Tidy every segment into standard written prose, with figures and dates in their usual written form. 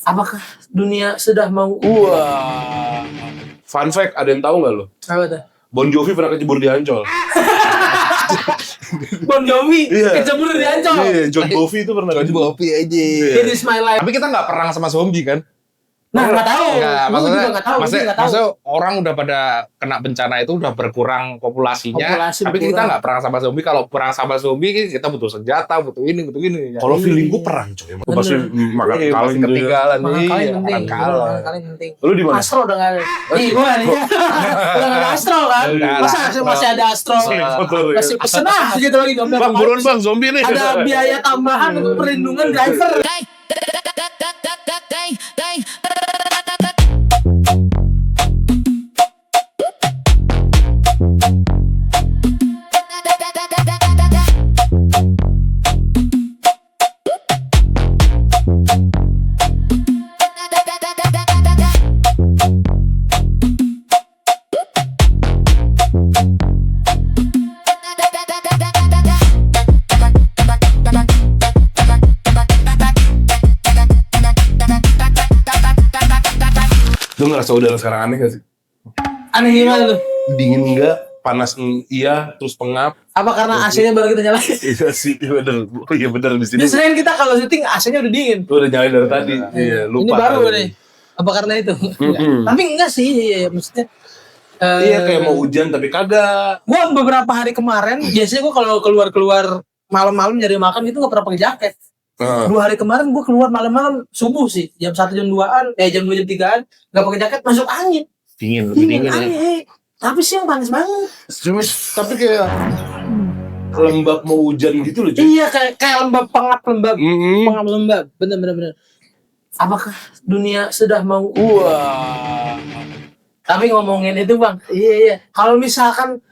Apakah dunia sudah mau? Wah. Fun fact, ada yang tahu nggak lo? Apa tuh? Bon Jovi pernah kecebur di Ancol. Bon Jovi Iya. kecebur di Ancol. Iya, John Bovi itu pernah John kecebur. Bovi aja. It is my life. Tapi kita nggak perang sama zombie kan? Nah, nggak tahu. Nggak, Gue juga nggak tahu. maksudnya orang udah pada kena bencana itu udah berkurang populasinya. Populasi tapi kita berkurang. nggak perang sama zombie. Kalau perang sama zombie kita butuh senjata, butuh ini. Kalau feeling gue perang coy. Gue pasti makan Iya, kaleng pasti ketinggalan. Makan kalian Iya, penting. makan kalah. Makan kalian penting. Lu di mana? Astro udah nggak ada. Ih, gue nih. Udah nggak ada Astro kan? Udah Masa ada masih ada Astro? Motor, ya. Masih pesen gitu lagi gambar. Bang, buruan bang, zombie nih. Ada biaya tambahan untuk perlindungan driver. Lu ngerasa udara sekarang aneh gak sih? Aneh gimana tuh? Dingin enggak? Panas iya, terus pengap. Apa karena AC-nya baru kita nyalain? Iya sih, iya bener. Oh iya bener di sini. Biasanya kita kalau syuting AC-nya udah dingin. Lu udah nyalain dari tadi. Iya, lupa. Ini baru kali. nih. Apa karena itu? Mm-mm. Tapi enggak sih, iya, maksudnya. Iya kayak mau hujan tapi kagak. Gua beberapa hari kemarin, biasanya gua kalau keluar malam-malam nyari makan itu nggak pernah pakai jaket. Nah, 2 hari kemarin gua keluar malam-malam subuh sih, jam 1 jam 2-an, jam 2 jam 3-an, nggak pakai jaket masuk angin. Dingin, lebih dingin ya. Aneh. Tapi siang panas banget. tapi kayak lembab mau hujan gitu loh cuy. Iya kayak lembab pengap lembab. Mm-mm. Pengap lembab. Bener. Apakah dunia sudah mau? Wah. Tapi ngomongin itu bang, iya. Kalau misalkan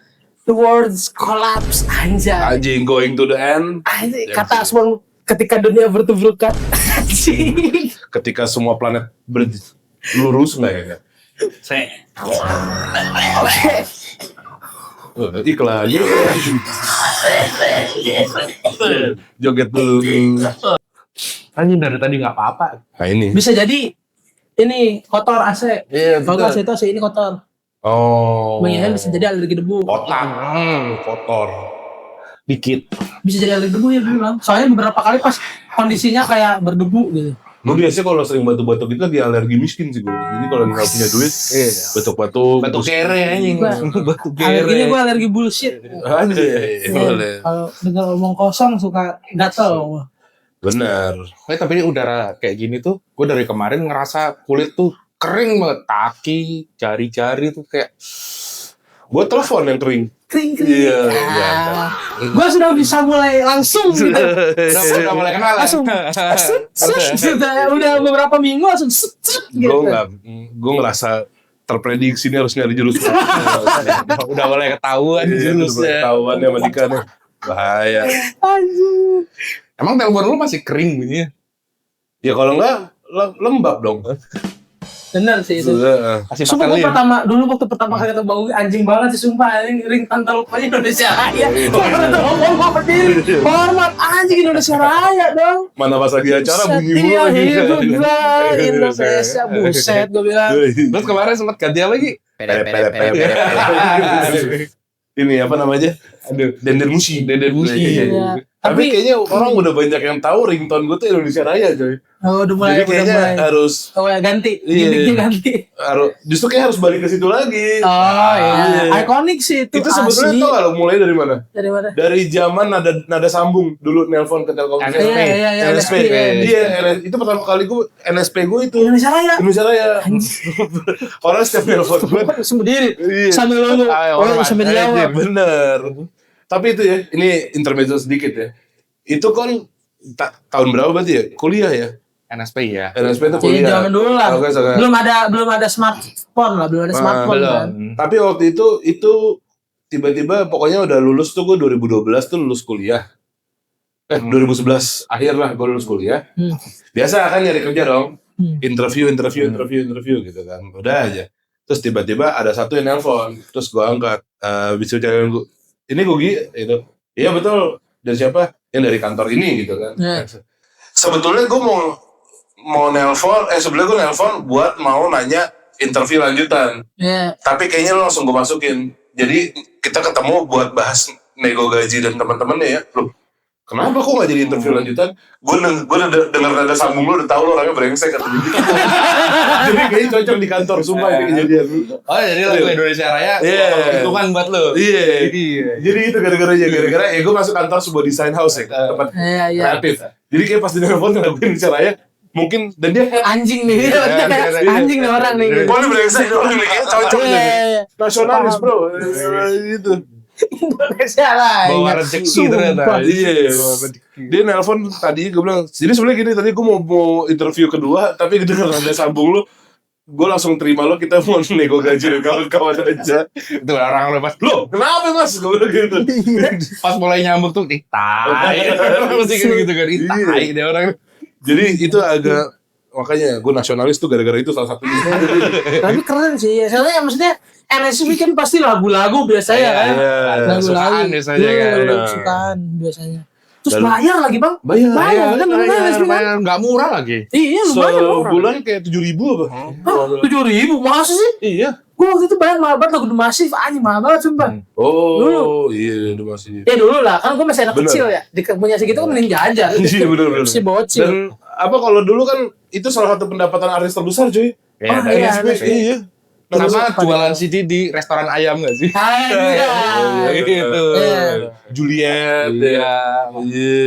the world collapse, anjay. Anjing going to the end. Anjay, kata Asmon ketika dunia bertuburkan. Anjing. Ketika semua planet berlurus nggak ya? Iklan. Joget dulu. Anjing dari tadi nggak apa-apa. Nah ini. Bisa jadi ini kotor AC. Iya, Kalau AC itu AC ini kotor. Oh. Bang Ihan bisa jadi alergi debu. Kotor. Kotor. Dikit. Bisa jadi alergi debu ya bilang. Soalnya beberapa kali pas kondisinya kayak berdebu gitu. Gue biasanya kalau sering batuk-batuk itu lagi alergi miskin sih gue. Jadi kalau nggak punya duit, batuk-batuk. Batuk kere anjing. Batuk Alerginya kere. gue alergi bullshit. Anjir. Boleh. Kalau dengar omong kosong suka gatel. Bener. Tapi ini udara kayak gini tuh, gue dari kemarin ngerasa kulit tuh kering banget. Kaki, jari-jari tuh kayak. Gue telepon yang kering. Kering. Iya. Gue sudah bisa mulai langsung gitu. Udah mulai kenal lah. Langsung. Udah beberapa minggu langsung gitu. Gue ngerasa terprediksi nih harus nyari jurus. Udah mulai ketahuan jurusnya. Ketahuan ya sama Dika nih. Bahaya. Anjir. Emang telepon lu masih kering bunyinya? Ya kalau enggak lembab dong. Bener sih itu. Kasih Sumpah pakai gue waktu pertama kali ketemu anjing banget sih sumpah anjing ring tantang lupanya Indonesia Raya. Ngomong gue berdiri hormat anjing Indonesia Raya dong. Mana pas lagi acara bunyi mulu Setia lagi. hidup Indonesia buset gue bilang. Terus kemarin sempat ganti apa lagi? Ini apa namanya? Aduh, Dender Musi. Dender Musi. Iya. Tapi kayaknya orang udah banyak yang tahu ringtone gue tuh Indonesia Raya coy. Oh, udah mulai. Jadi kayaknya harus ya ganti. Iya. Gimmicknya ganti. justru kayak harus balik ke situ lagi. Oh iya. Iya. Ikonik sih itu. Itu sebetulnya asli. tau gak lo mulai dari mana? Dari mana? Dari zaman nada sambung dulu nelpon ke Telkomsel. NSP. Iya, NSP. iya. Iya, itu pertama kali gue NSP gue itu Indonesia Raya. Indonesia Raya. Orang setiap nelpon gue Langsung berdiri. Iya. Sambil ngomong. Ayo, Oh, hormat. sambil dijawab. Bener. Tapi itu ya, ini intermezzo sedikit ya. Itu kan tahun berapa berarti ya? Kuliah ya? NSP ya. NSP itu Jadi kuliah. zaman dulu lah. Oke. Belum ada smartphone lah, belum ada smartphone Belum. kan. Tapi waktu itu tiba-tiba pokoknya udah lulus tuh gue 2012 tuh lulus kuliah. 2011 akhir lah gue lulus kuliah. Biasa kan nyari kerja dong. Interview gitu kan. Udah aja. Terus tiba-tiba ada satu yang nelpon. Terus gue angkat. Bisa cari gue. Ini Gugi itu. Iya betul. Dari siapa? Yang dari kantor ini gitu kan. Yeah. Sebetulnya gue mau nelpon, sebelumnya gue nelpon buat mau nanya interview lanjutan. Iya. Tapi kayaknya lo langsung gue masukin. Jadi kita ketemu buat bahas nego gaji dan teman-temannya ya. Loh, kenapa kok gak jadi interview lanjutan? Gue denger nada sambung lo udah tahu lo orangnya brengsek kata gitu. Jadi kayaknya cocok di kantor, sumpah ini kejadian. Oh jadi lagu Indonesia Raya itu kan buat lo. Iya. Jadi itu gara-gara ya gue masuk kantor sebuah design house ya, tempat kreatif. Jadi kayak pas di telepon lagu Indonesia Raya mungkin dan dia anjing nih. Anjing nih orang nih. boleh brengsek orang nih kayaknya cocok nih. Nasionalis bro. Gitu. Indonesia lah. Bawa rezeki ternyata. Iya. Dia nelpon tadi gue bilang, jadi sebenarnya gini tadi gue mau interview kedua tapi denger ada sambung lu, gue langsung terima lo, kita mau nego gaji dengan kawan-kawan aja. Itu orang lo pas Lo kenapa mas? Gue bilang gitu. pas mulai nyambung tuh tai. Mesti gitu kan tai dia orang. Jadi itu agak, makanya gue nasionalis tuh gara-gara itu salah satunya. Tapi keren sih. Soalnya maksudnya NSB kan pasti lagu-lagu biasanya kan. Lagu-lagu Sukaan biasanya kan. Sukaan biasanya. Terus bayar lagi bang. Bayar kan NSB kan. Nggak murah lagi. Iya lumayan bang. Sebulan kayak 7.000 apa? 7.000 masa sih? Iya. Gue waktu itu bayar mahal banget lagu The Massive, anjing mahal banget sumpah. Oh iya udah masih. Ya dulu lah, kan gue masih anak Bener. kecil ya. Di punya segitu kan mending jajan. Iya bener. Masih bocil. Dan apa kalau dulu kan itu salah satu pendapatan artis terbesar cuy. Oh, iya, NSB. Iya. Sama jualan CD di restoran ayam nggak sih? Iya. Gitu. Juliet, Iya.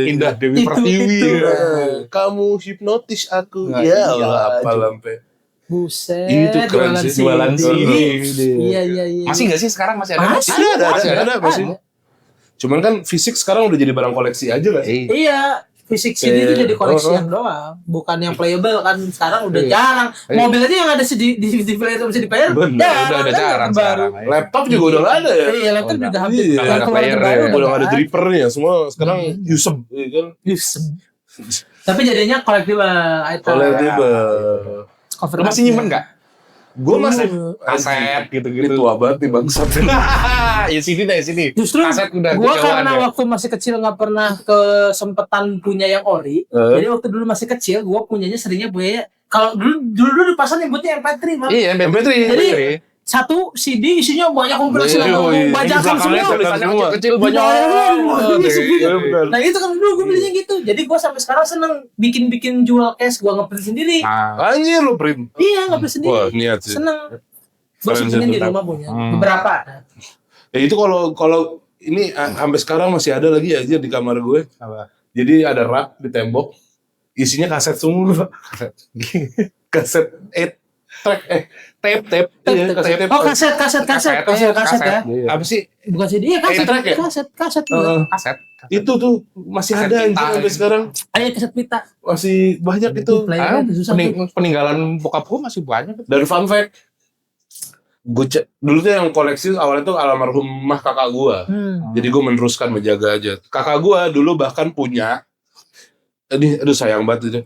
Indah Dewi Itu, Pertiwi. itu. Kamu hipnotis aku. Nah, Ya iya. Allah, apa lampe. Buset. Itu keren sih, jualan CD. Iya. Masih nggak sih sekarang masih ada? Masih Ada masih. Cuman kan fisik sekarang udah jadi barang koleksi aja kan. Iya. Fisik CD itu jadi koleksian doang, bukan yang playable kan sekarang udah jarang. Mobil aja yang ada di player itu bisa dibayar. Bener, udah ada jarang sekarang. Laptop juga udah nggak ada ya. Iya, laptop juga hampir Iya, yang ada keluar player terbaru ya. Udah nggak ada drippernya, semua sekarang Yusuf, iya kan. Tapi jadinya collectible item. Collectible. Cover Lu masih nyimpen nggak? Gue masih Kaset gitu-gitu. Ini tua banget nih bangsat. Ya sini deh sini. Justru Kaset udah gua kejauhan karena ya. waktu masih kecil nggak pernah kesempatan punya yang ori. Jadi waktu dulu masih kecil, gua punyanya seringnya punya. Kalau dulu di pasar nyebutnya MP3, Bang. Iya, MP3. Jadi satu CD isinya banyak kompilasi lagu bajakan semua. Tulisannya kecil banyak. Nah itu kan dulu gue belinya gitu. Jadi gue sampai sekarang seneng bikin jual cash, gue ngeprint sendiri. Anjir lu print. Iya ngeprint sendiri. Wah niat sih. Seneng. Gue Keren punya sih. di rumah punya. Beberapa. Ya itu kalau ini sampai sekarang masih ada lagi aja di kamar gue. Apa? Jadi ada rak di tembok, isinya kaset semua. Kaset track tape. Iya, kaset tape. Oh kaset ya. Kaset ya. Apa sih? Bukan CD ya kaset. track ya? Kaset. Kaset. Itu tuh masih Kaset ada anjing pita. sampai sekarang. Ayo kaset pita. Masih banyak itu. Player itu susah. Peninggalan bokap gua masih banyak. Dari fun fact, gue dulu tuh yang koleksi awalnya tuh almarhumah kakak gue. Jadi gue meneruskan menjaga aja. Kakak gue dulu bahkan punya, ini aduh sayang banget itu.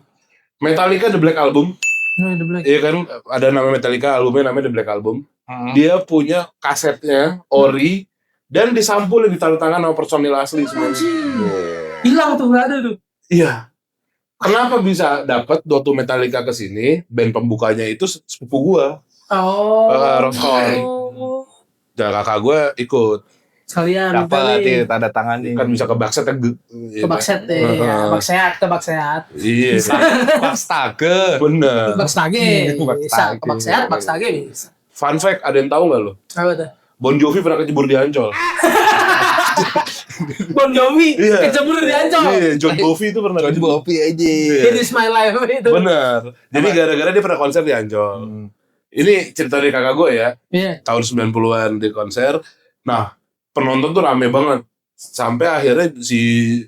Metallica The Black Album. The Black. Iya kan, ada nama Metallica, albumnya namanya The Black Album. Dia punya kasetnya ori dan disampul ditaruh tangan sama personil asli semuanya. Hilang tuh nggak ada tuh. Iya. Kenapa bisa dapat waktu Metallica ke sini? Band pembukanya itu sepupu gua. Oh. Rockcore. Dan kakak gua ikut. Sekalian Dapat tanda tangan nih. Kan bisa ke Bakset ya. ke Bakset ya. Bak sehat. Iya. Astaga. Bener. Bak stage. Bisa. Ke Bak stage bisa. Fun fact, ada yang tahu nggak lo? Apa tuh? Bon Jovi pernah kecebur di Ancol. Bon Jovi Iya. kecebur di Ancol. Iya, John Jovi itu pernah kecebur. Kopi aja. It is my life itu. Bener. Jadi gara-gara dia pernah konser di Ancol. Ini cerita dari kakak gue ya. Iya. Tahun 90-an di konser. Nah, penonton tuh rame banget. Sampai akhirnya si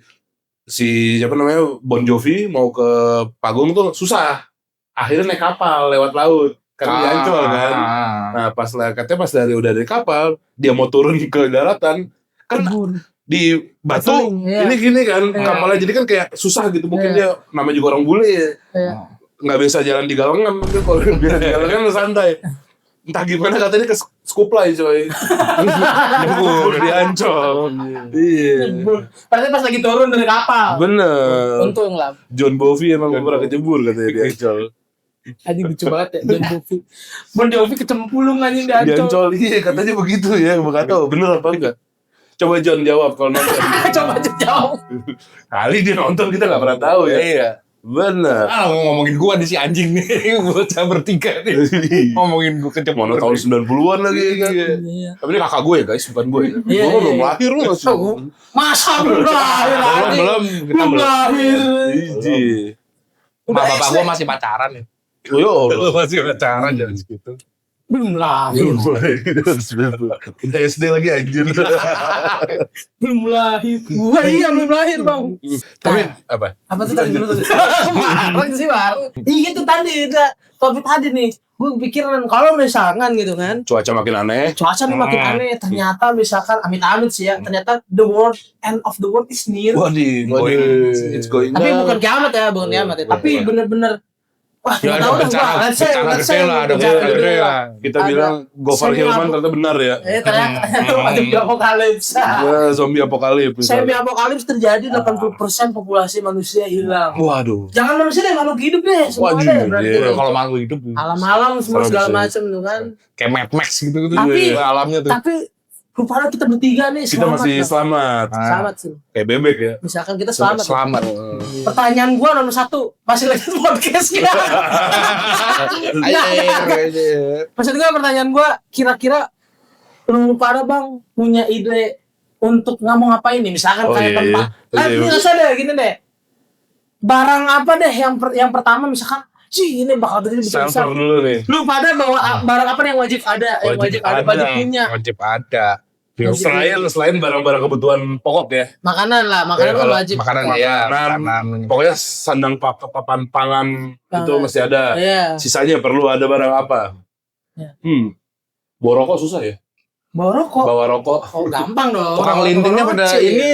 siapa namanya Bon Jovi mau ke panggung tuh susah. Akhirnya naik kapal lewat laut. Karena di Ancol kan. Nah, katanya pas udah dari kapal, dia mau turun ke daratan, kan di batu Seling, iya. ini gini kan kapalnya, jadi kan kayak susah gitu. Mungkin dia namanya juga orang bule ya. Iya. Nggak bisa jalan di galengan, mungkin kalau biasa di galengan lu santai. entah gimana katanya ke Skuplai coy. Nyebur di Ancol. Iya. Berarti pas lagi turun dari kapal. Bener. Untung lah. John Bovi emang pernah kejebur katanya di Ancol. Anjing lucu banget ya Bon Jovi. Bon Jovi kecemplung anjing di Di Ancol. Ancol iya katanya begitu ya, nggak tahu bener apa enggak. Coba John jawab kalau nonton. Coba aja jauh. Kali dia nonton kita nggak pernah tahu ya. Iya. Bener. Ngomongin gua di si anjing nih, bocah bertiga nih. Ngomongin gua kecemplung. Mana tahun 90-an lagi kan. Iya. Tapi ini kakak gue ya guys, bukan gue. Iya, Gue iya. belum lahir lu masih. Masa belum lahir lagi? Belum lahir. Iji. Udah Bapak SD. gua masih pacaran ya. Yo, Lu masih pacaran jangan segitu. Belum lahir. Udah SD lagi anjir. Belum lahir. Gua iya belum lahir bang. Tapi apa? Apa tuh tadi dulu tuh? Marah sih bang. Iya itu tadi udah topik tadi nih. Gue pikiran kalau misalkan gitu kan, Cuaca makin aneh. cuaca nih makin aneh. Ternyata misalkan amit-amit sih ya. Ternyata the world end of the world is near. Waduh, it's going Tapi down. bukan kiamat ya, bukan kiamat ya. Tapi Iya. bener-bener. Wah, Ya, nggak ada tahu dah bencana, gua. Let's say, bencana let's gede say, lah, ada bencana bencana gede lah. Kita Ada bilang Gofar semi Hilman apo- ternyata benar ya. Ternyata ada di apokalips. Wah, zombie apokalips. Semi apokalips terjadi 80% populasi manusia hilang. Waduh. Jangan manusia deh, makhluk hidup deh. Semua Wah, deh berarti. iya. Kalau makhluk hidup Alam-alam semua Serem segala sih. macam tuh kan. kayak Mad Max gitu gitu. Tapi- alamnya tuh. Tapi rupanya kita bertiga nih Kita selamat. masih Bang. selamat. Selamat sih. Kayak bebek ya. Misalkan kita selamat. Selamat. Pertanyaan gua nomor 1, masih lanjut podcast nggak? Maksud gua pertanyaan gua, kira-kira lu pada bang punya ide untuk nggak mau ngapain nih? Misalkan Oh, kayak iya, tempat. iya. Iya, Nggak usah deh, gini deh. Barang apa deh yang pertama misalkan, sih ini bakal terjadi besar. Sensor dulu nih. Lu pada bawa barang apa nih yang wajib ada, yang wajib ada, wajib punya. Wajib ada. Selain barang-barang kebutuhan pokok ya. Makanan lah, makanan Ya, kan kalau wajib. Makanan ya, Makanan. makanan. Pokoknya sandang papan pangan itu mesti ada. Iya. Sisanya perlu ada barang apa? Ya. Bawa rokok susah ya? Bawa rokok. Bawa rokok. Oh gampang dong. Tukang lintingnya pada Rocek. ini.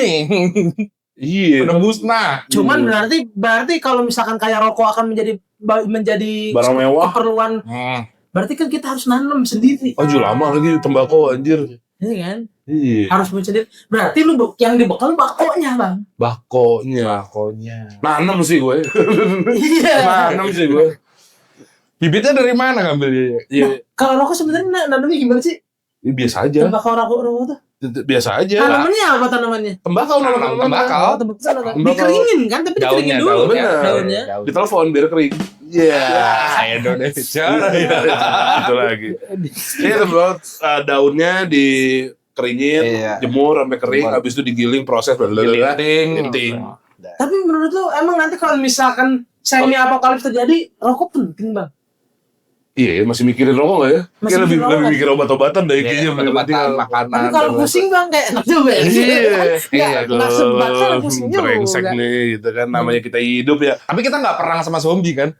Iya. Pada musnah. Cuman berarti kalau misalkan kayak rokok akan menjadi Barang mewah. keperluan, berarti kan kita harus nanam sendiri. Oh, lama lagi tembakau anjir. Iya kan? Iya. Harus punya sendiri. Berarti lu yang dibekal bakonya, Bang. Bakonya. Bakonya. Nanam sih gue. Iya. Nanam sih gue. Bibitnya dari mana ngambilnya? Iya. Kalau rokok sebenarnya nanamnya gimana sih? Ini biasa aja. Tembakau rokok tuh. Biasa aja. Tanamannya apa tanamannya? Tembakau Tembakau. tembakau. Tembakau. Dikeringin kan, tapi dikeringin dulu. daunnya. Daunnya. Ditelepon biar kering. Iya. Saya Indonesia. Itu lagi. Ini buat daunnya dikeringin, Iya. jemur sampai kering, Jemur. habis itu digiling proses Linting. Tapi menurut lu emang nanti kalau misalkan semi apokalips terjadi, rokok penting, Bang? Iya, masih mikirin rokok nggak ya? Masih Kayak lebih mikirin rokok. mikir obat-obatan deh kayaknya. Iya, obat-obatan, makanan. Tapi kalau pusing, Bang, kayak enak juga ya. Iya, Nggak sebatnya pusing juga. brengsek nih gitu kan, namanya kita hidup ya. Tapi kita nggak perang sama zombie kan?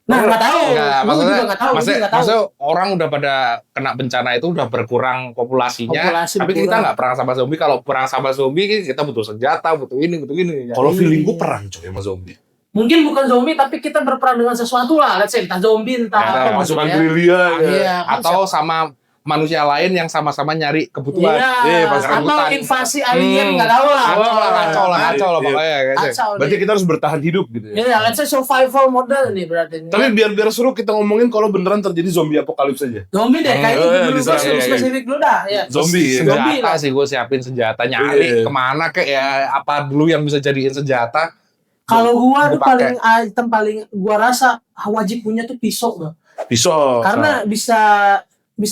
Nah, nggak tahu. Nggak, Gua maksudnya, juga nggak tahu. maksudnya orang udah pada kena bencana itu udah berkurang populasinya. Populasi Tapi kita berkurang. nggak perang sama zombie. Kalau perang sama zombie kita butuh senjata, butuh ini, butuh ini. Kalau Iya. feeling gue perang coy sama zombie. Mungkin bukan zombie, tapi kita berperan dengan sesuatu lah. Let's say, entah zombie, entah Ya, apa. Pasukan maksudnya. gerilya. Iya, Atau sama manusia lain yang sama-sama nyari kebutuhan. Iya, pasukan atau hutan. invasi alien, nggak tahu lah. Kacau lah Iya. pokoknya. Kacau Berarti nih. kita harus bertahan hidup gitu ya. Iya, let's say survival model nih berarti. Tapi biar seru kita ngomongin kalau beneran terjadi zombie apokalips aja. zombie deh, kayaknya Iya, dulu bisa, gua iya, spesifik dulu dah. Ya. Zombie. Zombie Senjata lah. sih gue siapin senjata Iya. nyari kemana kayak ya apa dulu yang bisa jadiin senjata. Kalau gua tuh Gua pakai. item paling gua rasa wajib punya tuh pisau, Bang. Pisau. Karena bisa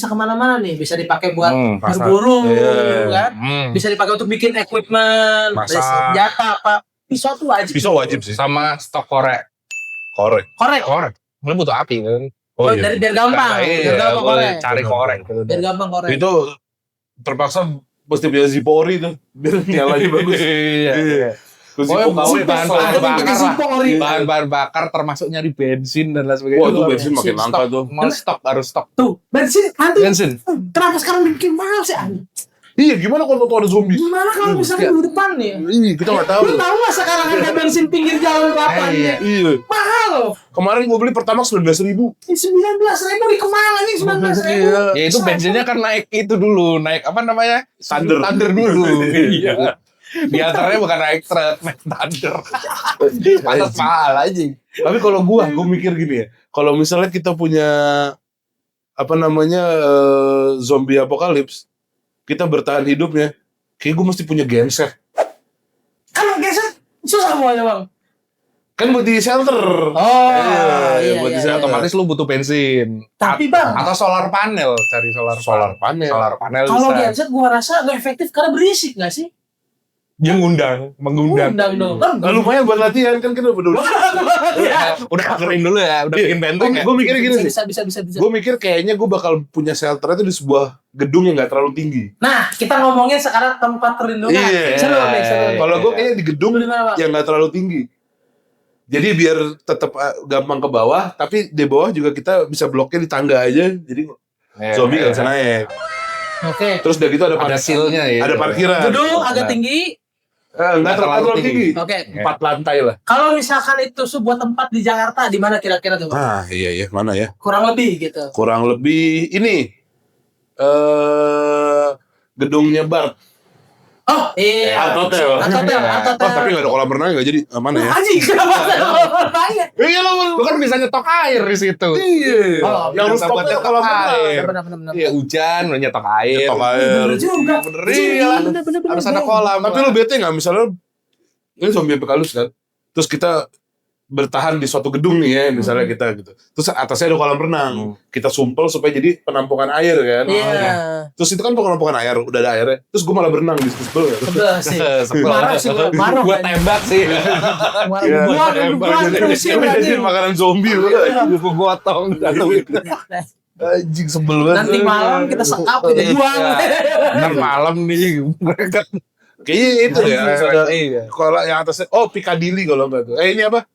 kemana-mana nih, bisa dipakai buat berburu, Iya. kan? Bisa dipakai untuk bikin equipment, Masak. senjata apa. Pisau tuh wajib. Pisau wajib sih. Sama stok korek. Korek. Korek. Lu butuh api kan? Oh biar gampang, Iya, biar gampang boleh korek. cari korek. Biar gampang korek. Itu terpaksa mesti punya Zipori tuh biar nyalanya bagus. Iya. Terus Oh, Zippo bahan pistol. bakar pakai lah. Zipori. Bahan bakar termasuk nyari bensin dan lain sebagainya. Wah, itu Lu bensin makin stok. langka tuh. Mau stok harus stok Tuh, bensin, nanti bensin. kenapa sekarang bikin mahal sih? Iya, gimana kalau tau ada zombie? Gimana kalau misalnya minggu depan nih? Iya, kita nggak tahu. Lu tahu nggak sekarang harga bensin pinggir jalan berapa nih? Iya. Mahal loh. Kemarin gue beli Pertamax 19.000. 19.000 di kemana nih 19.000? Iya. Ya itu bensinnya kan naik itu dulu, naik apa namanya? Thunder dulu. Iya. Di antaranya bukan naik truk, naik Thunder. Panas mahal aja. Tapi kalau gue mikir gini ya. Kalau misalnya kita punya apa namanya zombie apokalips, kita bertahan hidupnya, kayak gue mesti punya genset. Kalau geser susah semuanya bang. Kan buat di shelter. Oh, iya, buat di shelter. Otomatis lu butuh bensin. Tapi bang, Atau solar panel, cari solar panel. Solar panel kalau bisa. genset gua rasa nggak efektif karena berisik nggak sih? Dia mengundang. Undang dong. Kan Nah, lumayan buat latihan kan kita udah. Udah keren dulu ya, udah bikin benteng ya. Gue mikir gini sih. bisa. Gue mikir kayaknya gue bakal punya shelter itu di sebuah gedung yang nggak terlalu tinggi. Nah, kita ngomongin sekarang tempat perlindungan. Iya. Seru nih. Kalau gue kayaknya di gedung Di mana, Pak? yang nggak terlalu tinggi. Jadi biar tetap gampang ke bawah, tapi di bawah juga kita bisa bloknya di tangga aja. Jadi zombie nggak bisa naik. Oke. Terus udah gitu ada Ada seal-nya ya. Ada parkiran. Gedung agak tinggi. Nggak terlalu tinggi. Oke. 4 lantai lah. Kalau misalkan itu sebuah tempat di Jakarta, di mana kira-kira tuh? Ah iya mana ya? Kurang lebih gitu. Kurang lebih ini gedungnya bar. Oh, iya. Art Hotel. Oh, tapi nggak ada kolam renang nggak jadi mana ya? Anjing, kenapa ada orang tanya? Iya Lu kan bisa nyetok air di situ. Iya. Oh, yang harus bisa buat stopnya nyetok kolam air. renang. Benar. Iya, hujan lu nyetok air. Nyetok air. Bener juga. Bener, iya. Harus ada kolam. Tapi lu bete nggak misalnya ini zombie apocalypse kan? Terus kita bertahan di suatu gedung nih ya, misalnya kita gitu. Terus atasnya ada kolam renang. Kita sumpel supaya jadi penampungan air kan. Iya. Terus itu kan penampungan air, udah ada airnya. Terus gue malah berenang di sebel. Sebel sih. Sebel. Marah sih gua. Marah. Gua tembak sih. Iya. Gua terusin Jadi aja. makanan zombie lu. Gua gotong jatuhin. Anjing sebel banget. Nanti malam kita sekap kita jual. Ntar malam nih mereka. Kayaknya itu ya. Iya. Kalau yang atasnya, Piccadilly kalau enggak tuh. Ini apa?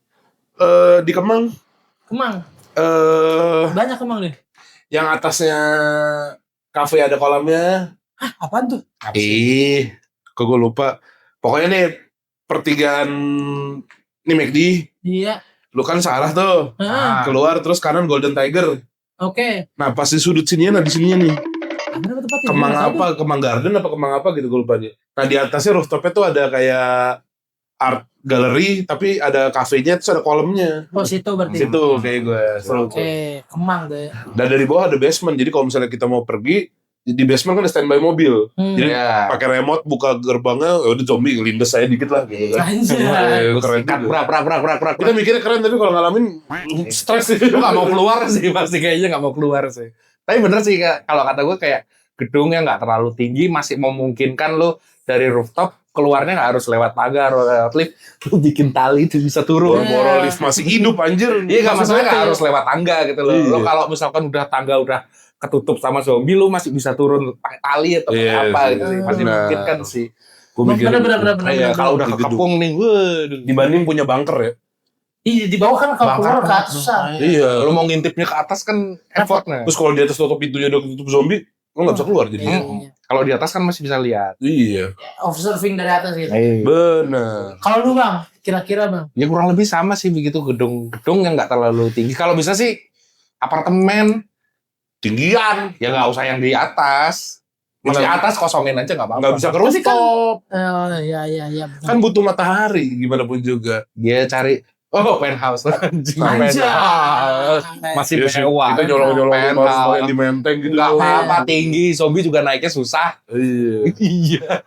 Di Kemang. Kemang. Banyak Kemang deh. Yang atasnya kafe ada kolamnya. Hah, apaan tuh? Kok gue lupa. Pokoknya nih pertigaan ini McD. Iya. Lu kan salah tuh. Keluar terus kanan Golden Tiger. Oke. Nah pas di sudut sininya, di sininya nih. Mana tempatnya? Kemang Mana tahu apa? Kemang Garden apa Kemang apa gitu gue lupa dia. Nah di atasnya rooftopnya tuh ada kayak art gallery tapi ada kafenya terus ada kolamnya. tuh. Oh, situ berarti. Situ kayak gue seru. Oke, Kemang deh. Dan dari bawah ada basement. Jadi kalau misalnya kita mau pergi di basement kan ada standby mobil. Jadi pakai remote buka gerbangnya, udah zombie lindes saya dikit lah gitu kan. Anjay. Keren juga. Prak. Kita mikirnya keren tapi kalau ngalamin stres sih. Lu gak mau keluar sih, pasti kayaknya gak mau keluar sih. Tapi bener sih, kalau kata gue kayak gedungnya gak terlalu tinggi, masih memungkinkan lu dari rooftop keluarnya gak harus lewat pagar atau lewat lift, lu bikin tali itu bisa turun. Boro lift masih hidup anjir. Iya gak masalah, gak harus lewat tangga gitu loh. Iya. Lo kalau misalkan udah tangga udah ketutup sama zombie, lu masih bisa turun pakai tali atau pakai apa gitu sih. Masih memungkinkan sih. Gue mikir Bener. Iya, kalau udah Di gedung. kekepung nih, waduh. dibanding punya bunker ya. Iya, di bawah kan kalau keluar ke atas susah. Iya. Lu mau ngintipnya ke atas kan effortnya. Terus kalau di atas tutup pintunya udah ketutup zombie, lo nggak bisa keluar jadi. Iya. Kalau di atas kan masih bisa lihat. Iya. Observing dari atas gitu. Benar. Kalau lu bang, kira-kira bang? Ya kurang lebih sama sih begitu, gedung yang nggak terlalu tinggi. Kalau bisa sih apartemen Tinggian. ya nggak usah yang di atas. Mas di atas kosongin aja nggak apa-apa. Nggak bisa ke Tapi kan- rooftop. Oh iya. Kan butuh matahari gimana pun juga. Dia cari penthouse anjing. Anjay. Penthouse. Masih Iya sih, mewah. kita nyolong-nyolong Penthouse. yang di menteng gitu. Nggak apa-apa tinggi, zombie juga naiknya susah. Iya. Iya.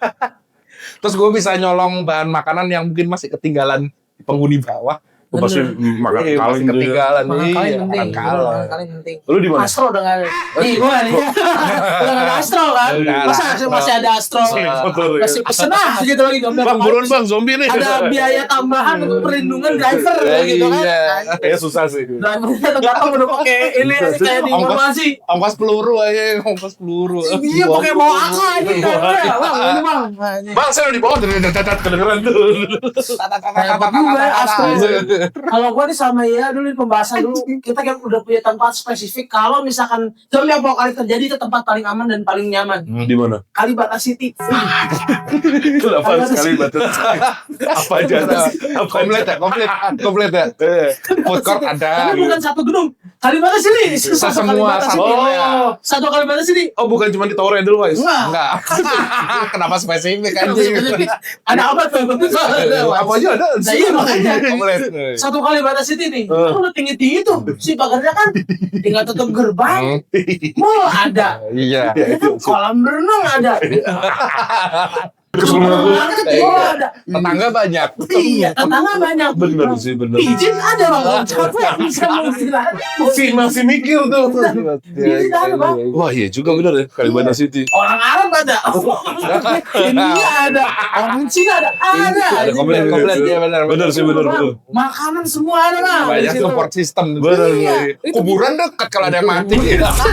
Terus gue bisa nyolong bahan makanan yang mungkin masih ketinggalan penghuni bawah. Gue pasti makan Iya, kaleng masih gitu ya. ketinggalan. Makan Iya, kalian penting. makan kaleng. Makan kalian penting. Lu di mana? Astro udah nggak ada. Nih gue nih. Udah nggak ada Astro kan? Udah ada Masa Astro. masih ada Astro? Motor ya. Masih pesen gitu lagi gambar. Bang, buruan bang, zombie nih. Ada biaya tambahan untuk perlindungan driver gitu kan? Iya. Kayaknya susah sih. Drivernya tuh datang udah pakai ini kayak di informasi. Ongkos peluru aja, ongkos peluru. Iya pakai bawa AK aja. Bang, ini bang. Bang, saya udah di bawah, kedengeran tuh. Hebat juga ya, Astro. Kalau gua nih sama ya dulu di pembahasan dulu kita kan udah punya tempat spesifik kalau misalkan zombie apocalypse terjadi itu tempat paling aman dan paling nyaman. Di mana? Kalibata City. Kenapa sekali batas? Apa aja? Apa Komplit ya. Food court ada. Tapi bukan satu gedung. Kalibata City. Semua Kalibata satu. City. Satu Kalibata City. Oh, bukan cuma di Tower Edelweiss. Enggak. Kenapa spesifik anjing? Ada apa tuh? Apa aja ada. Nah, iya makanya. Komplit. Satu Kalibata City nih. Itu udah tinggi-tinggi tuh. Si pagarnya kan tinggal tutup gerbang. Mall ada. Iya. Ya kan kolam renang ada. Semua Kecil ada. Tetangga banyak. Iya, tetangga banyak. bener sih, bener. Izin ada bang. Capek bisa mengistirahat. Masih mikir tuh. Izin ada bang. Wah, iya juga bener ya, Kalibata City. Orang Arab ada. India ada. Orang Cina ada. Ada. Komplit ya benar. Bener sih, bener. Makanan semua ada bang. Banyak Di situ. support system. Bener. Iya. Kuburan dekat kalau ada yang mati.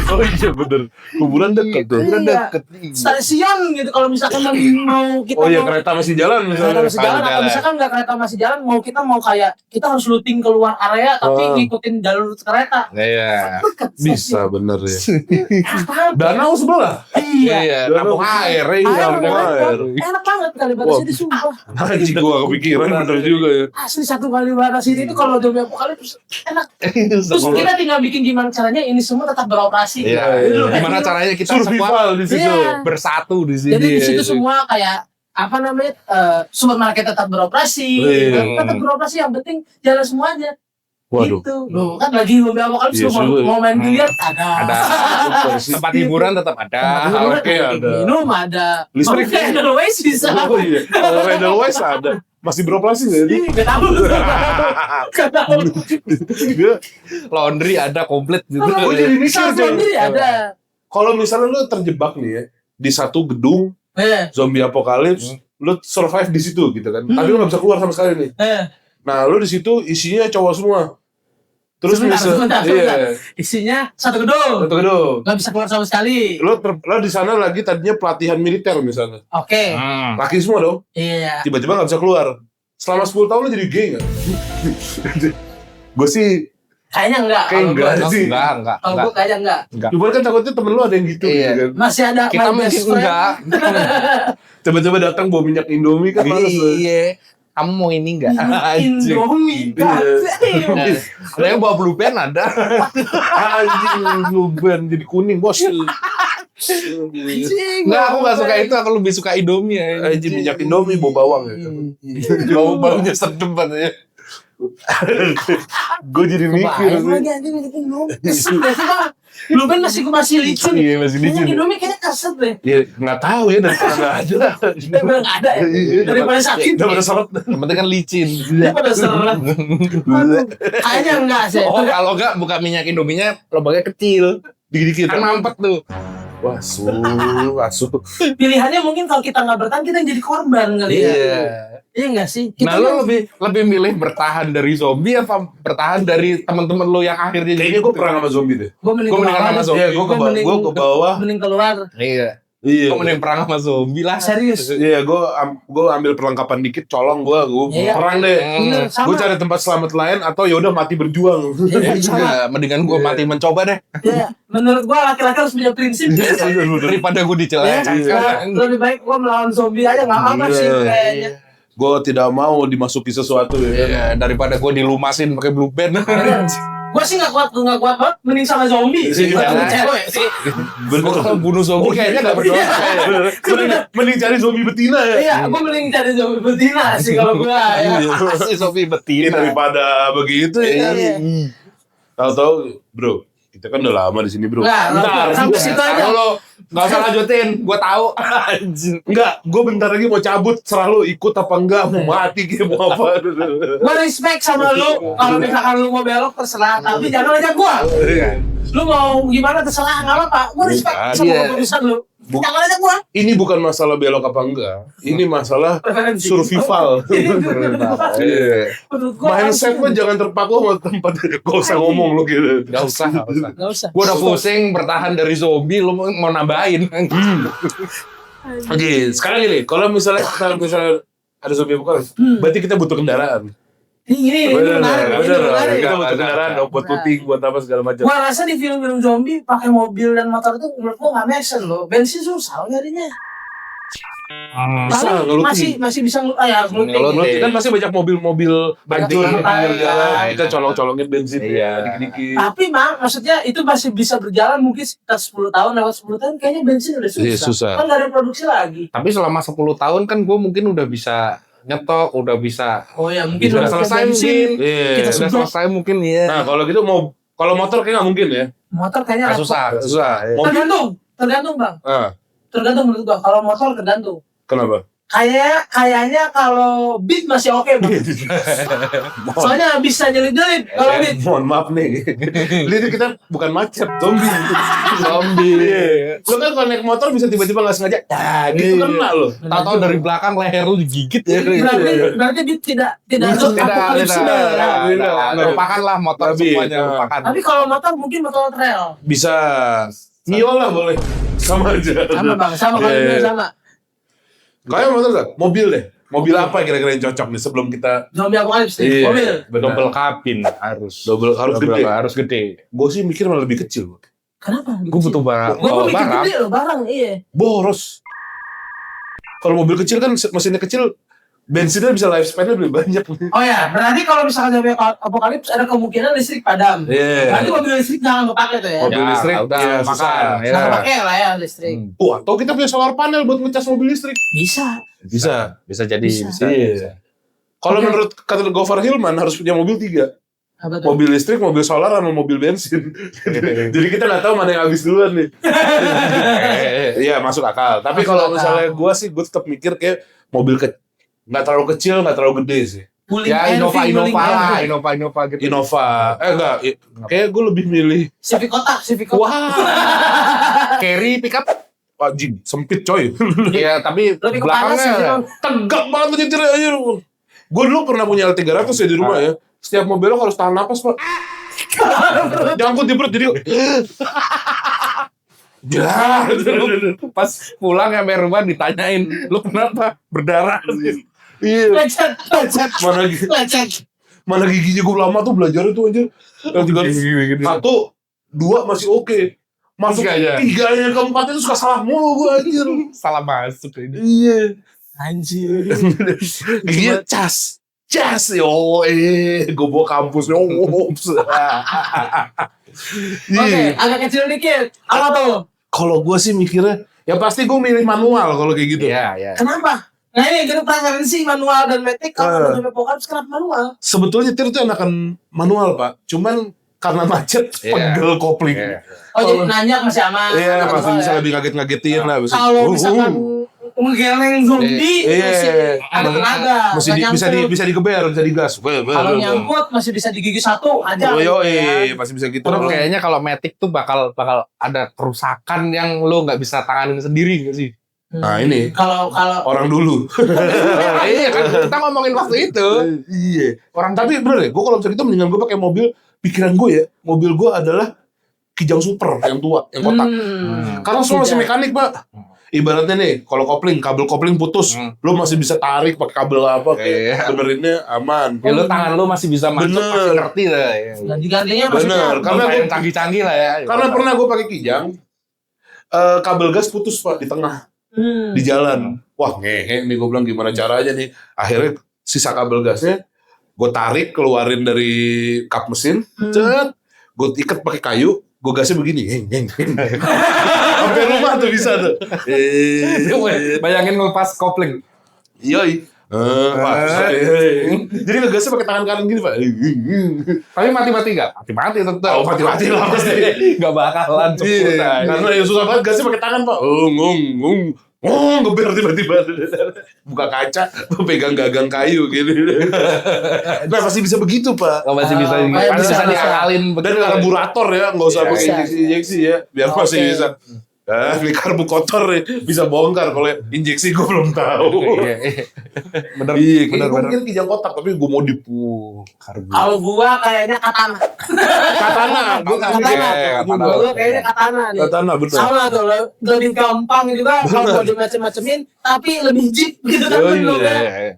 Oh iya bener. Kuburan dekat tuh. Iya. Stasiun gitu kalau misalkan mau kita Oh iya, mau kereta masih jalan kereta misalnya. masih jalan atau jalan. misalkan nggak kereta masih jalan kita mau kayak kita harus looting keluar area tapi Oh. ngikutin jalur kereta Iya. dekat Bisa bener ya. Enak Danau sebelah. iya Iya, nampung air. Iya, Air, air. enak banget Kalibata Wah. City sumpah Anjing gua kepikiran bener juga ya. asli satu Kalibata City itu kalau zombie apocalypse enak terus kita tinggal bikin gimana caranya ini semua tetap beroperasi. Iya. Gitu. Gimana caranya kita semua Survival di situ. Iya. bersatu di sini. Jadi di situ semua kayak apa namanya supermarket tetap beroperasi, Iya. tetap beroperasi yang penting jalan semuanya. Waduh. Gitu. Loh, kan lagi zombie apocalypse Iya, lu mau, juga. mau main biliar ada. Ada tempat hiburan tetap ada. Hiburan, Oke, ada. minum ada. Listrik. Mau Edelweiss bisa. Oh iya. Kalau Edelweiss ada. Masih beroperasi nggak ya? Ih, Gak tahu. Gak tahu. Dia, Laundry ada komplit gitu. Oh, jadi mikir, Bisa Ceng. sendiri ada. kalau misalnya lu terjebak nih ya di satu gedung zombie apocalypse, lu survive di situ gitu kan. Tapi lu nggak bisa keluar sama sekali nih. Nah, lu di situ isinya cowok semua. Terus Sebentar. iya, Isinya satu gedung. satu gedung. Gak bisa keluar sama sekali. Lo di sana lagi tadinya pelatihan militer misalnya. Oke. Laki semua dong. Iya. Tiba-tiba nggak bisa keluar. Selama 10 tahun lo jadi gay nggak? Gue sih Kayaknya enggak. Kayak Kalau enggak gua- sih. Enggak. Kalau gue kayaknya enggak. cuman kan takutnya temen lo ada yang gitu, Iya. gitu kan. Masih ada Kita my best mungkin friend. enggak. Tiba-tiba datang bawa minyak Indomie kan males lo. Iya. Kamu mau ini enggak? Anjing. Indomie. Iya. Ada yang bawa blue pen ada. Anjing, lu band jadi kuning bos. Enggak, aku enggak suka itu. Aku lebih suka Indomie. Anjing minyak Indomie bau bawang ya. Baunya sedep banget ya. Gue jadi mikir Bayang sih. lagi anjing minyak Indomie. Keset deh sih bang. Lu kan masih licin. Iya, masih licin. Minyak Indomie kayaknya keset deh. Ya nggak tahu ya dari mana aja. Daripada nggak ada ya. Daripada sakit. Daripada seret. Yang penting kan licin. Daripada seret. Aduh, kayaknya enggak sih. Oh, kalau enggak buka minyak Indominya lubangnya kecil. Dikit-dikit. Kan mampet tuh. Wasu. Pilihannya mungkin kalau kita nggak bertahan kita yang jadi korban kali ya. Iya nggak sih? Nah, lo lebih milih bertahan dari zombie apa bertahan dari teman-teman lo yang akhirnya Kayaknya gue perang sama zombie deh. Gue mending Gua mendingan keluar. sama zombie. Iya, gue ke bawah. Mending keluar. Iya. Iya. Gue mending perang sama zombie lah. Serius. Iya, gue ambil perlengkapan dikit, colong gue Iya. perang deh. Bener, sama. Gue cari tempat selamat lain atau yaudah mati berjuang. Iya, sama. Ya, mendingan gue mati mencoba deh Iya. Menurut gue laki-laki harus punya prinsip. daripada gue dicelakakan. Lebih baik gue melawan zombie aja nggak apa-apa sih Iya. kayaknya. Gue tidak mau dimasuki sesuatu ya. Iya, daripada gue dilumasin pakai blue band. Gue sih nggak kuat banget. Mending sama zombie. Iya. Sama cewek sih. Gue kalau bunuh zombie kayaknya gak berdosa. Mending cari zombie betina ya. Iya, gue mending cari zombie betina sih kalau gue. Ya. Asli zombie Ini betina. daripada begitu ya. Iya. Tahu-tahu, bro, kita kan udah lama di sini, bro. Nggak, sampai situ aja. Kalau nggak usah lanjutin, gue tahu. Anjing. Enggak, gue bentar lagi mau cabut. Serah lu ikut apa enggak, mau mati kayak mau apa. Gue respect sama lu. Kalau misalkan lu mau belok terserah, tapi jangan ajak gue. Lu mau gimana terserah, nggak apa-apa. Gue respect sama Iya. keputusan lu. Jangan ajak gue. Ini bukan masalah belok apa enggak. Ini masalah Preferensi. survival. Iya. Menurut gue Mindset lo jangan terpaku sama tempat. Gak usah ngomong lu gitu. Gak usah, gak usah. Gak usah. Gue udah pusing bertahan dari zombie, lu mau nambahin. Oke, sekarang gini, kalau misalnya ada zombie apocalypse, berarti kita butuh kendaraan. Ini menarik, ini menarik. Kita buat kendaraan, buat puting, buat apa segala macam. Gua rasa di film-film zombie pakai mobil dan motor itu menurut gua nggak make sense loh. Bensin susah nyarinya. Bisa Paling ngeluting. masih bisa ngeluting. Ngeluting. Kan masih banyak mobil-mobil hancur di pinggir jalan. Kita colong-colongin bensin dikit-dikit. Tapi maksudnya itu masih bisa berjalan mungkin sekitar 10 tahun, lewat 10 tahun kayaknya bensin udah susah. Iya, susah. Kan nggak ada produksi lagi. Tapi selama 10 tahun kan gue mungkin udah bisa nyetok, udah bisa. Oh ya, mungkin Udah udah selesai bensin. mungkin. Iya. Kita Udah selesai mungkin ya. Nah, kalau gitu kalau motor kayak nggak mungkin ya. Motor kayaknya Susah. Susah. Mobil. Tergantung bang. Ah, Tergantung menurut gua. Kalau motor tergantung. kenapa? Kayaknya kalau beat masih oke bang. Soalnya bisa nyelip-nyelip kalau beat. Mohon maaf nih. Ini kita bukan macet, zombie. Zombie. Lo kan kalau naik motor bisa tiba-tiba nggak sengaja, gitu kena lo. Tahu-tahu dari belakang leher lu digigit ya. Berarti beat tidak harus apokalipsi. Lupakanlah motor Tapi, semuanya, lupakan. Tapi kalau motor mungkin motor trail. Bisa. Mio lah boleh. Sama aja. Sama bang, sama kalau Iya. ini sama. Kayak motor gak? Mobil deh. Mobil apa kira-kira yang cocok nih sebelum kita Zombie apokalipsi, Iya. mobil. Double kabin harus. harus gede. Harus gede. Gue sih mikir malah lebih kecil. Kenapa? Gue butuh barang. Gue mikir barang. gede loh barang, iya. Boros. Kalau mobil kecil kan mesinnya kecil, bensinnya bisa lifespan-nya lebih banyak. Oh ya, berarti kalau misalkan zombie apokalips ada kemungkinan listrik padam. Iya. Berarti mobil listrik jangan kepake tuh ya. Mobil listrik, udah ya, makan. susah. Ya. Jangan pakai lah ya listrik. Atau kita punya solar panel buat ngecas mobil listrik. Bisa. Bisa. Bisa jadi. Bisa. Iya. Kalau Oke. menurut kata Gofar Hilman harus punya mobil 3. Apa tuh? Mobil listrik, mobil solar, sama mobil bensin. Jadi kita nggak tahu mana yang habis duluan nih. Iya, masuk akal. Tapi Masuk kalau akal. misalnya gue tetap mikir kayak mobil nggak terlalu kecil, nggak terlalu gede sih. Pulling Ya and Innova fueling lah, and- Innova gitu. Innova. Enggak. Kayak gue lebih milih. Civic kotak. Wah. Carry pickup. Anjing, sempit coy. Iya, tapi Lebih ke panas sih, belakangnya Bang. Tegak banget tuh nyetirnya aja. Gue dulu pernah punya L300 ya di rumah ya. Setiap mau belok harus tahan napas, Pak. Nyangkut di perut jadi. Ya. pas pulang sampai rumah ditanyain, lu kenapa berdarah? Iya. Lecet. Mana mana giginya gue lama tuh belajar itu aja. L300 1, 2 masih oke. Masuk Tiga aja. 3 yang keempat itu suka salah mulu gue anjir. Salah masuk ini. Iya. Anjir. Giginya cas. Yo, gue bawa kampus. Oke, agak kecil dikit. Apa tuh? Kalau gue sih mikirnya, ya pasti gue milih manual kalau kayak gitu. Iya, iya. Kenapa? Nah ini kita preferensi manual dan matic. Kalau zombie apokalips kenapa manual? Sebetulnya nyetir itu enakan manual, Pak. Cuman karena macet, Iya. pegel kopling. Iya. Oh jadi nanjak masih aman. Iya, Manual masih bisa ya. lebih ngaget-ngagetin lah. Kalau misalkan menggeleng zombie Iya. masih ada tenaga. Masih nggak bisa nyangkut. bisa digeber, bisa digas. Kalau nyangkut masih bisa digigit satu aja. Oh, gitu ya. masih bisa gitu. Terus kayaknya kalau Matic tuh bakal ada kerusakan yang lo nggak bisa tanganin sendiri nggak sih? Nah, ini. Kalau Orang dulu. Iya kan kita ngomongin waktu itu. Iya. Tapi bener ya, gue kalau misalnya itu mendingan gue pakai mobil, pikiran gue ya, mobil gue adalah Kijang Super yang tua, yang kotak. Karena semua masih mekanik, Pak. Ibaratnya nih, kalau kabel kopling putus, lo masih bisa tarik pakai kabel apa, Iya. kayak benerinnya aman. Ya, lo tangan lo masih bisa masuk, Bener. masih ngerti lah. Ya. ganti-gantinya Bener. maksudnya. Karena Karena gua- yang canggih-canggih lah ya. Karena pernah gue pakai Kijang, kabel gas putus, Pak, di tengah, di jalan. Wah, ngehe nih, gue bilang gimana caranya nih. Akhirnya sisa kabel gasnya, gue tarik, keluarin dari kap mesin, cet, gue ikat pakai kayu, gue gasnya begini, sampai rumah tuh bisa tuh. Bayangin ngelepas kopling. Yoi. Jadi ngegasnya pakai tangan kanan gini, Pak. Tapi mati-mati nggak? Mati-mati tetap. Oh, mati-mati lah pasti. Nggak bakalan cepet Iya, aja. karena yang susah banget gasnya pakai tangan, Pak. Ngeber tiba-tiba. Buka kaca, pegang gagang kayu gitu. Nah, pasti bisa begitu, Pak. Oh, masih bisa, Kayak masih bisa bisa. diakalin Dan karburator ya, nggak usah Iya, pakai bisa. injeksi-injeksi ya, biar Oke. masih bisa. Ini karbu kotor nih, bisa bongkar. Kalau injeksi gue belum tahu. Iya. Bener. Iya, bener. mungkin kijang kotak tapi gue modif karbu. Kalau gua kayaknya katana. Katana. Gua kayaknya katana nih. Katana betul. Sama tuh, lebih gampang juga kalau mau dimacem-macemin, tapi lebih jeep gitu kan.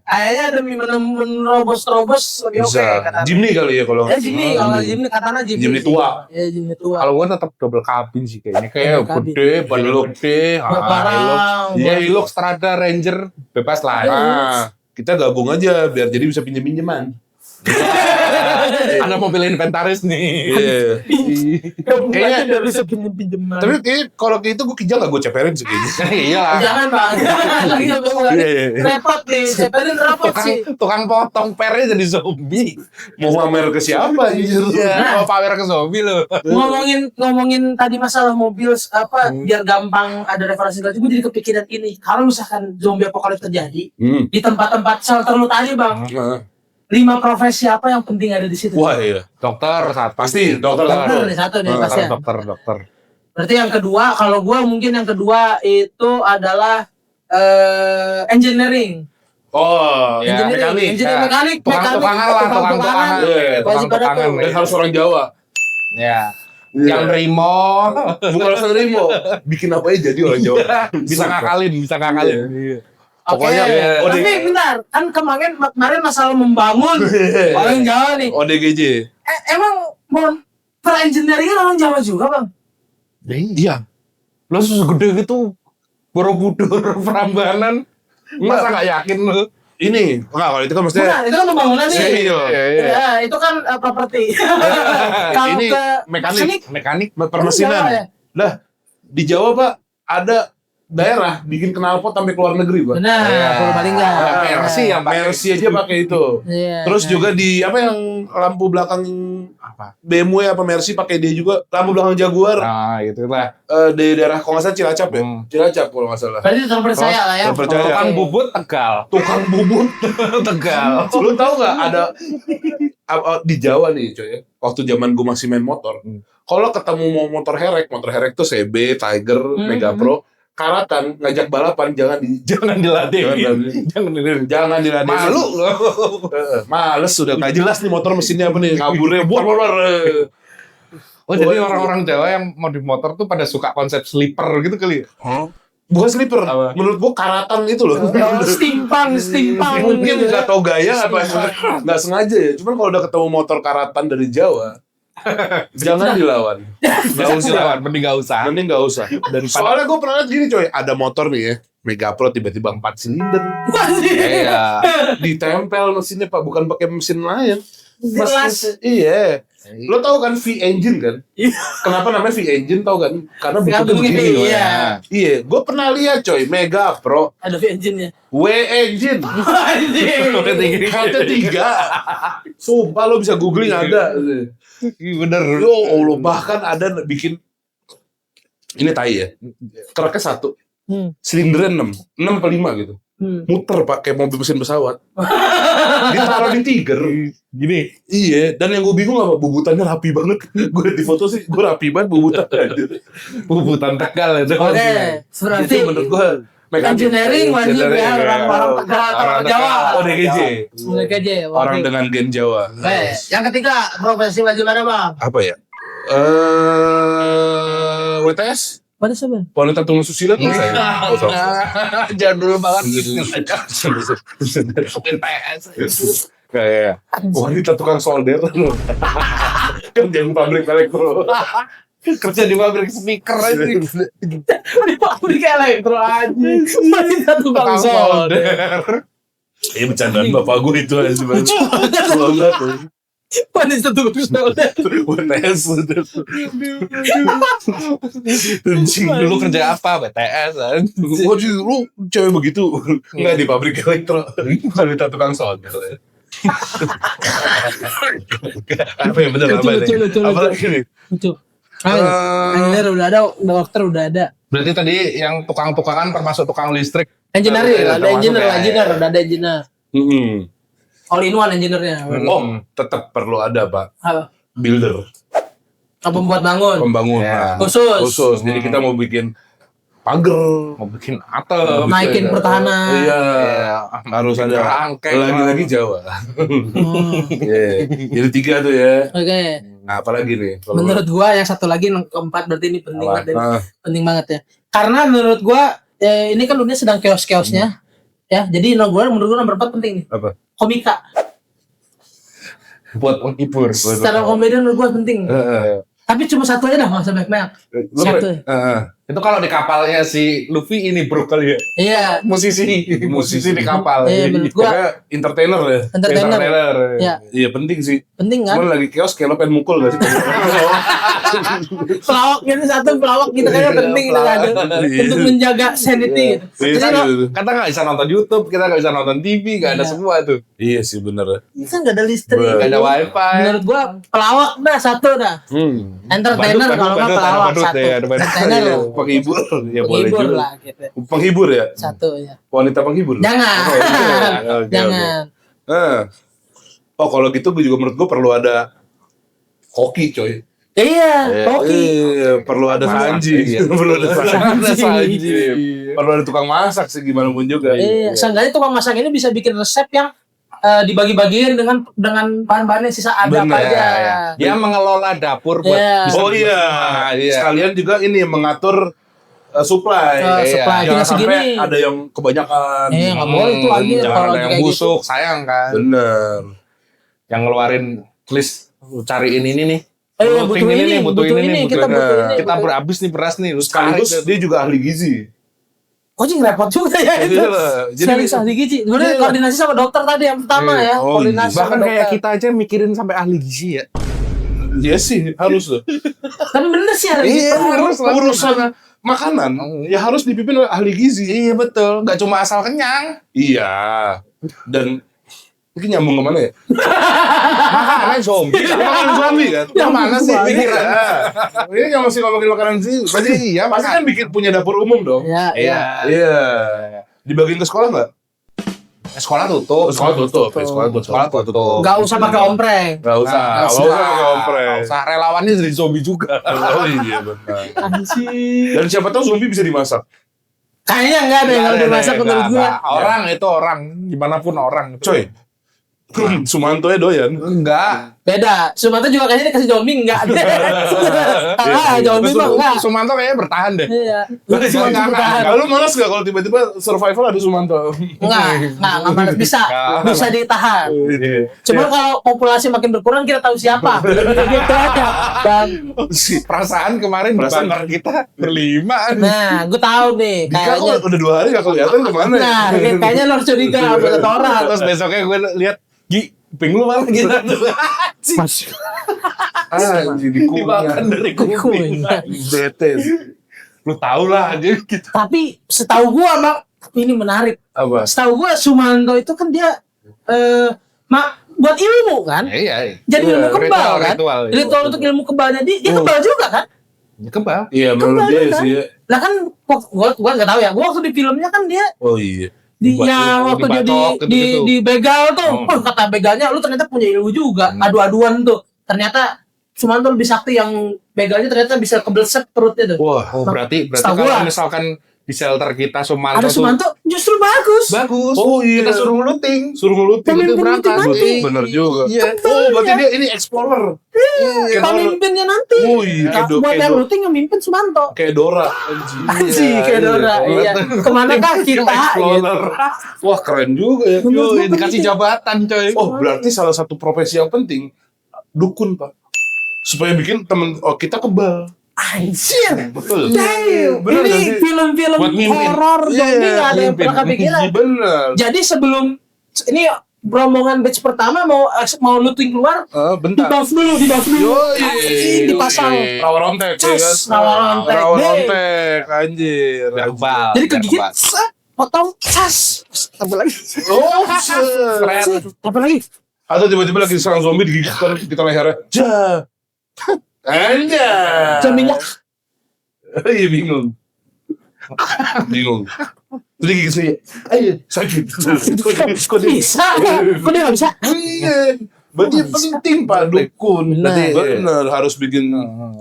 Kayaknya demi menerobos-terobos lebih oke Bisa. katana. Jimny kali ya kalau. Ya Jimny, kalau Jimny katana Jimny. Jimny tua. Ya Jimny tua. Kalau gue tetap double cabin sih kayaknya. Kayak Double cabin. gede, ban gede. Barang. Iya, Hilux, Strada, Ranger, bebas lah. Ah, kita gabung aja biar jadi bisa pinjem-pinjeman. Ada mobil inventaris nih. Iya. Kayaknya udah bisa pinjem-pinjeman. Tapi kalau kayak itu gue kijang gak gue ceperin sih kayaknya. Iya. Jangan bang, repot nih, cepetin repot sih. Tukang potong pernya jadi zombie. Mau pamer ke siapa anjir? Mau pamer ke zombie lo. Ngomongin tadi masalah mobil apa biar gampang ada referensi lagi, gue jadi kepikiran ini. Kalau misalkan zombie apokalips terjadi di tempat-tempat shelter lu tadi bang, 5 profesi apa yang penting ada di situ? Wah iya. Dokter satu. Pasti dokter Dokter satu. nih satu nih pasti. Dokter. Berarti yang kedua, kalau gue mungkin yang kedua itu adalah engineering. Oh, Ya, Engineering, mekanik, Tukang-tukangan lah, tukang-tukangan. Wajib ada tuh. Dan harus orang Jawa. Ya. Yang Rimo Bukan langsung Rimo. Bikin apa aja jadi orang Jawa. bisa ngakalin. Iya. Oke, Pokoknya, tapi bentar, kan kemarin masalah membangun orang Jawa nih. ODGJ. Emang per engineering orang Jawa juga bang? Iya. Lo segede gitu Borobudur Prambanan. Masa nggak yakin lo? Ini, enggak kalau itu kan maksudnya Bukan, itu kan pembangunan nih. Iya. Ya, itu kan properti. Kalau Ini ke Mekanik. permesinan. Jawa ya? Lah, di Jawa Pak ada daerah bikin knalpot sampai ke luar negeri, Pak. Benar, Iya. kalau paling enggak. Mercy yang pakai. Mercy aja pakai itu. Iya. Terus juga di apa yang lampu belakang Apa? BMW apa Mercy pakai dia juga, lampu belakang Jaguar Nah, itulah. di daerah kalau nggak salah Cilacap ya. Cilacap kalau nggak salah. Berarti terpercaya lah ya. Terpercaya. Tukang bubut Tegal. Tukang bubut. Tegal. Lu tahu nggak ada di Jawa nih coy ya, waktu zaman gue masih main motor, kalau ketemu mau motor herek tuh CB, Tiger, Mega Pro, karatan ngajak balapan jangan diladenin. Jangan diladenin. Malu lo. Males sudah nggak jelas nih motor mesinnya apa nih, ngaburnya buar. Oh, jadi orang-orang Jawa yang modif motor tuh pada suka konsep sleeper gitu kali ya? Bukan sleeper, Apa? menurut gua karatan itu loh. Stimpang. Mungkin nggak tahu gaya apa nggak sengaja ya. Cuman kalau udah ketemu motor karatan dari Jawa, jangan dilawan. Nggak usah, mending nggak usah. Mending nggak usah. Soalnya gue pernah lihat gini coy, ada motor nih ya, Mega Pro tiba-tiba 4 silinder. Iya. Ditempel mesinnya Pak, bukan pakai mesin lain. Jelas. Iya. Lo tau kan V-engine kan? Kenapa namanya V-engine tau kan? Karena bentuknya Gabungin begini. iya. Iya, gue pernah lihat coy, Mega Pro Ada V-engine-nya. W-engine. HT3. Sumpah lo bisa googling ada. Bener. Yo Allah, bahkan ada bikin ini tai ya. Keraknya 1. Silindernya 6 apa 5 gitu. Muter Pak kayak mobil mesin pesawat. Ditaruh di Tiger. Gini. Iya, dan yang gue bingung apa bubutannya rapi banget. Gue di foto sih gue rapi banget bubutan. Bubutan Tegal itu. Oke, berarti Itu menurut gue engineering wajib ya orang Tegal, orang Jawa. ODGJ. ODGJ. Orang dengan gen Jawa. Oke, yang ketiga profesi wajib ada bang. Apa ya? WTS? Pada siapa? Wanita tunggal susila tuh saya. Jangan dulu banget. Kayak wanita tukang solder loh. Kan yang pabrik elektro. Kerja di pabrik speaker aja. Di pabrik elektro aja. Wanita tukang solder. Iya bercandaan bapak gue itu aja sebenarnya. Kalau enggak tuh. Wanita tukang solder. WTS udah. Dulu kerja apa? BTS kan. Waduh, lu cewek begitu. Enggak di pabrik elektro. Wanita tukang solder. Apa yang bener apa ini? Apa lagi nih? Lucu. Engineer udah ada, dokter udah ada. Berarti tadi yang tukang-tukangan termasuk tukang listrik. Engineering, ada termasuk engineer, ya. udah ada engineer. All in one engineer-nya. Oh, tetap perlu ada Pak. Apa? Builder, Pembuat bangun. pembangun. Ya. Khusus. Jadi kita mau bikin pagar. Mau bikin atap. Naikin pertahanan. Iya. Harus ada rangkai. Lagi-lagi Jawa. Iya. Jadi 3 tuh ya. Oke. Nah, apalagi nih? Kalau Menurut gua yang satu lagi yang keempat berarti ini penting Apa? banget, penting banget ya. Karena menurut gua ini kan dunia sedang chaos-chaosnya. Ya, jadi menurut gua nomor 4 penting nih. apa? Komika. Buat penghibur. Secara komedi menurut gua penting. Tapi cuma satu aja dah, nggak usah banyak-banyak. Satu. Itu kalau di kapalnya si Luffy ini bro kali ya. Iya. Musisi di kapal. Iya, menurut gua Pokoknya entertainer ya. entertainer. Iya. Iya penting sih. Penting kan? Cuman lagi chaos kayak lo pengen mukul gak sih? Pelawak gitu satu pelawak gitu kayaknya penting gitu kan. Untuk menjaga sanity gitu. Iya, Jadi lo Kita nggak bisa nonton YouTube, kita nggak bisa nonton TV, nggak ada Iya. semua tuh. Iya sih bener. ini kan nggak ada listrik. Nggak ada wifi. Menurut gua pelawak dah satu dah. Entertainer Badut, kalau nggak badut, pelawak badut, satu. ya, ada badut. Entertainer loh. Penghibur. Ya boleh Penghibur juga. lah gitu. Penghibur ya? Satu ya. Wanita penghibur. Jangan. Oke. Jangan. Oh kalau gitu gue juga menurut gue perlu ada koki coy. Iya, oke. Iya, perlu ada Masak, Sanji. iya. Perlu ada Sanji. Sanji. Perlu ada tukang masak sih gimana pun juga. Iya, seenggaknya tukang masak ini bisa bikin resep yang dibagi-bagiin dengan bahan-bahan yang sisa ada apa Bener, aja. Ya, dia mengelola dapur buat Iya. bisa Oh iya. iya. Sekalian juga ini mengatur supply. Supply, Jangan tinggal segini. sampai ada yang kebanyakan. Nggak boleh itu lagi Jangan kalau ada yang kayak gitu. busuk, sayang kan. Bener. Yang ngeluarin list, lu cariin ini nih. Butuh Butuh ini, butuh ini, kita butuh ini. Kita berhabis nih beras nih. Lu Sekaligus cari. dia juga ahli gizi. Kok sih repot juga ya itu. Iya lah. Jadi ahli gizi. Sebenarnya koordinasi sama dokter tadi yang pertama ya. Oh, Koordinasi sama Bahkan kayak dokter. kita aja mikirin sampai ahli gizi ya. Iya sih harus loh. Tapi bener sih ahli gizi. harus lah. Urusan makanan ya harus dipimpin oleh ahli gizi. Iya betul, nggak cuma asal kenyang. Iya. Dan ini nyambung kemana ya? Makanan zombie. Makanan zombie kan? Yang mana sih pikiran? Ini yang masih ngomongin makanan sih. Pasti Iya, pasti kan bikin punya dapur umum dong. Iya, iya. Iya. Dibagiin ke sekolah nggak? Sekolah tutup. Sekolah tutup. Sekolah tutup. Gak usah pakai ompreng. Gak usah. Nah, Gak usah pakai ompreng. Usah relawannya jadi zombie juga. Oh iya benar. Anjir. Dan siapa tahu zombie bisa dimasak. Kayaknya enggak deh kalau dimasak menurut gua. Orang itu orang, gimana pun orang. Coy. Sumanto ya doyan. Enggak. Beda. Sumanto juga kayaknya dikasih zombie enggak. Zombie mah enggak. Sumanto kayaknya bertahan deh. Iya. Enggak, Sumanto enggak, bertahan. Kalau malas gak kalau tiba-tiba survival ada Sumanto? Enggak malas bisa. Enggak. Bisa ditahan. Iya. Cuma kalau populasi makin berkurang kita tahu siapa. Gitu aja. Dan Perasaan kemarin Perasaan- bakar kita berlima. nah, gue tahu nih Dika kayaknya. kok udah 2 hari gak kelihatan kemana ya? Nah, kayaknya lo harus curiga sama satu orang. Terus besoknya gue lihat Gi, ping lu mana gitu. Mas, Anjir Dimakan dari kuping. Bete. Lu tau lah aja gitu. tapi setahu gua Bang, ini menarik. Apa? Setahu gua Sumanto itu kan dia buat ilmu kan? Iya. Jadi ilmu kebal kan? Ritual. Ritual untuk ilmu kebalnya dia kebal juga kan? Kebal. Iya menurut dia kan? sih. Lah kan gua nggak tahu ya. Gua waktu di filmnya kan dia Oh iya. waktu dia dibacok, gitu-gitu. di begal tuh, kata begalnya lu ternyata punya ilmu juga. Adu-aduan tuh. Ternyata Sumanto lebih sakti yang begalnya ternyata bisa kebelset perutnya tuh. Wah. Oh berarti Setahu kalau gua. misalkan di shelter kita Sumanto Ada tuh Sumanto justru bagus. bagus. Oh, iya. Kita suruh looting. Suruh ngeluting. Pemimpin itu berangkat. nanti. Bener juga. Iya. Oh berarti dia ini explorer. Kayak Dora. Pemimpinnya nanti. Oh iya. Nah, buat yang looting yang mimpin Sumanto. Kayak Dora. Anjir. Anjir, kayak Dora. Iya. Kemanakah kita? Explorer. Wah keren juga ya. Yo, dikasih jabatan coy. Oh berarti salah satu profesi yang penting dukun pak. Supaya bikin temen kita kebal. Anjir. Betul. Damn. Bener nggak Ini sih? film-film Buat mimpin. horor zombie nggak ada yang mimpin. pernah kepikiran. Bener. Jadi sebelum ini rombongan batch pertama mau looting keluar, di Bentar. buff dulu. Anjing, dipasang. Rawa rontek. Cas, ya kan? rawa rontek. Rawa Deh. rontek. Anjir. Kebal. Jadi kegigit, Kebal. potong, cas. Apa lagi? Oh, Keren. Apa lagi? atau tiba-tiba lagi diserang zombie digigit kita lehernya. Ja. Anjay. Zombinya Iya bingung. Bingung. Terus digigit saya. Ayo sakit. Kok dia? bisa. Kok dia nggak bisa? Iya. Berarti penting Pak dukun. Benar. Benar, harus bikin.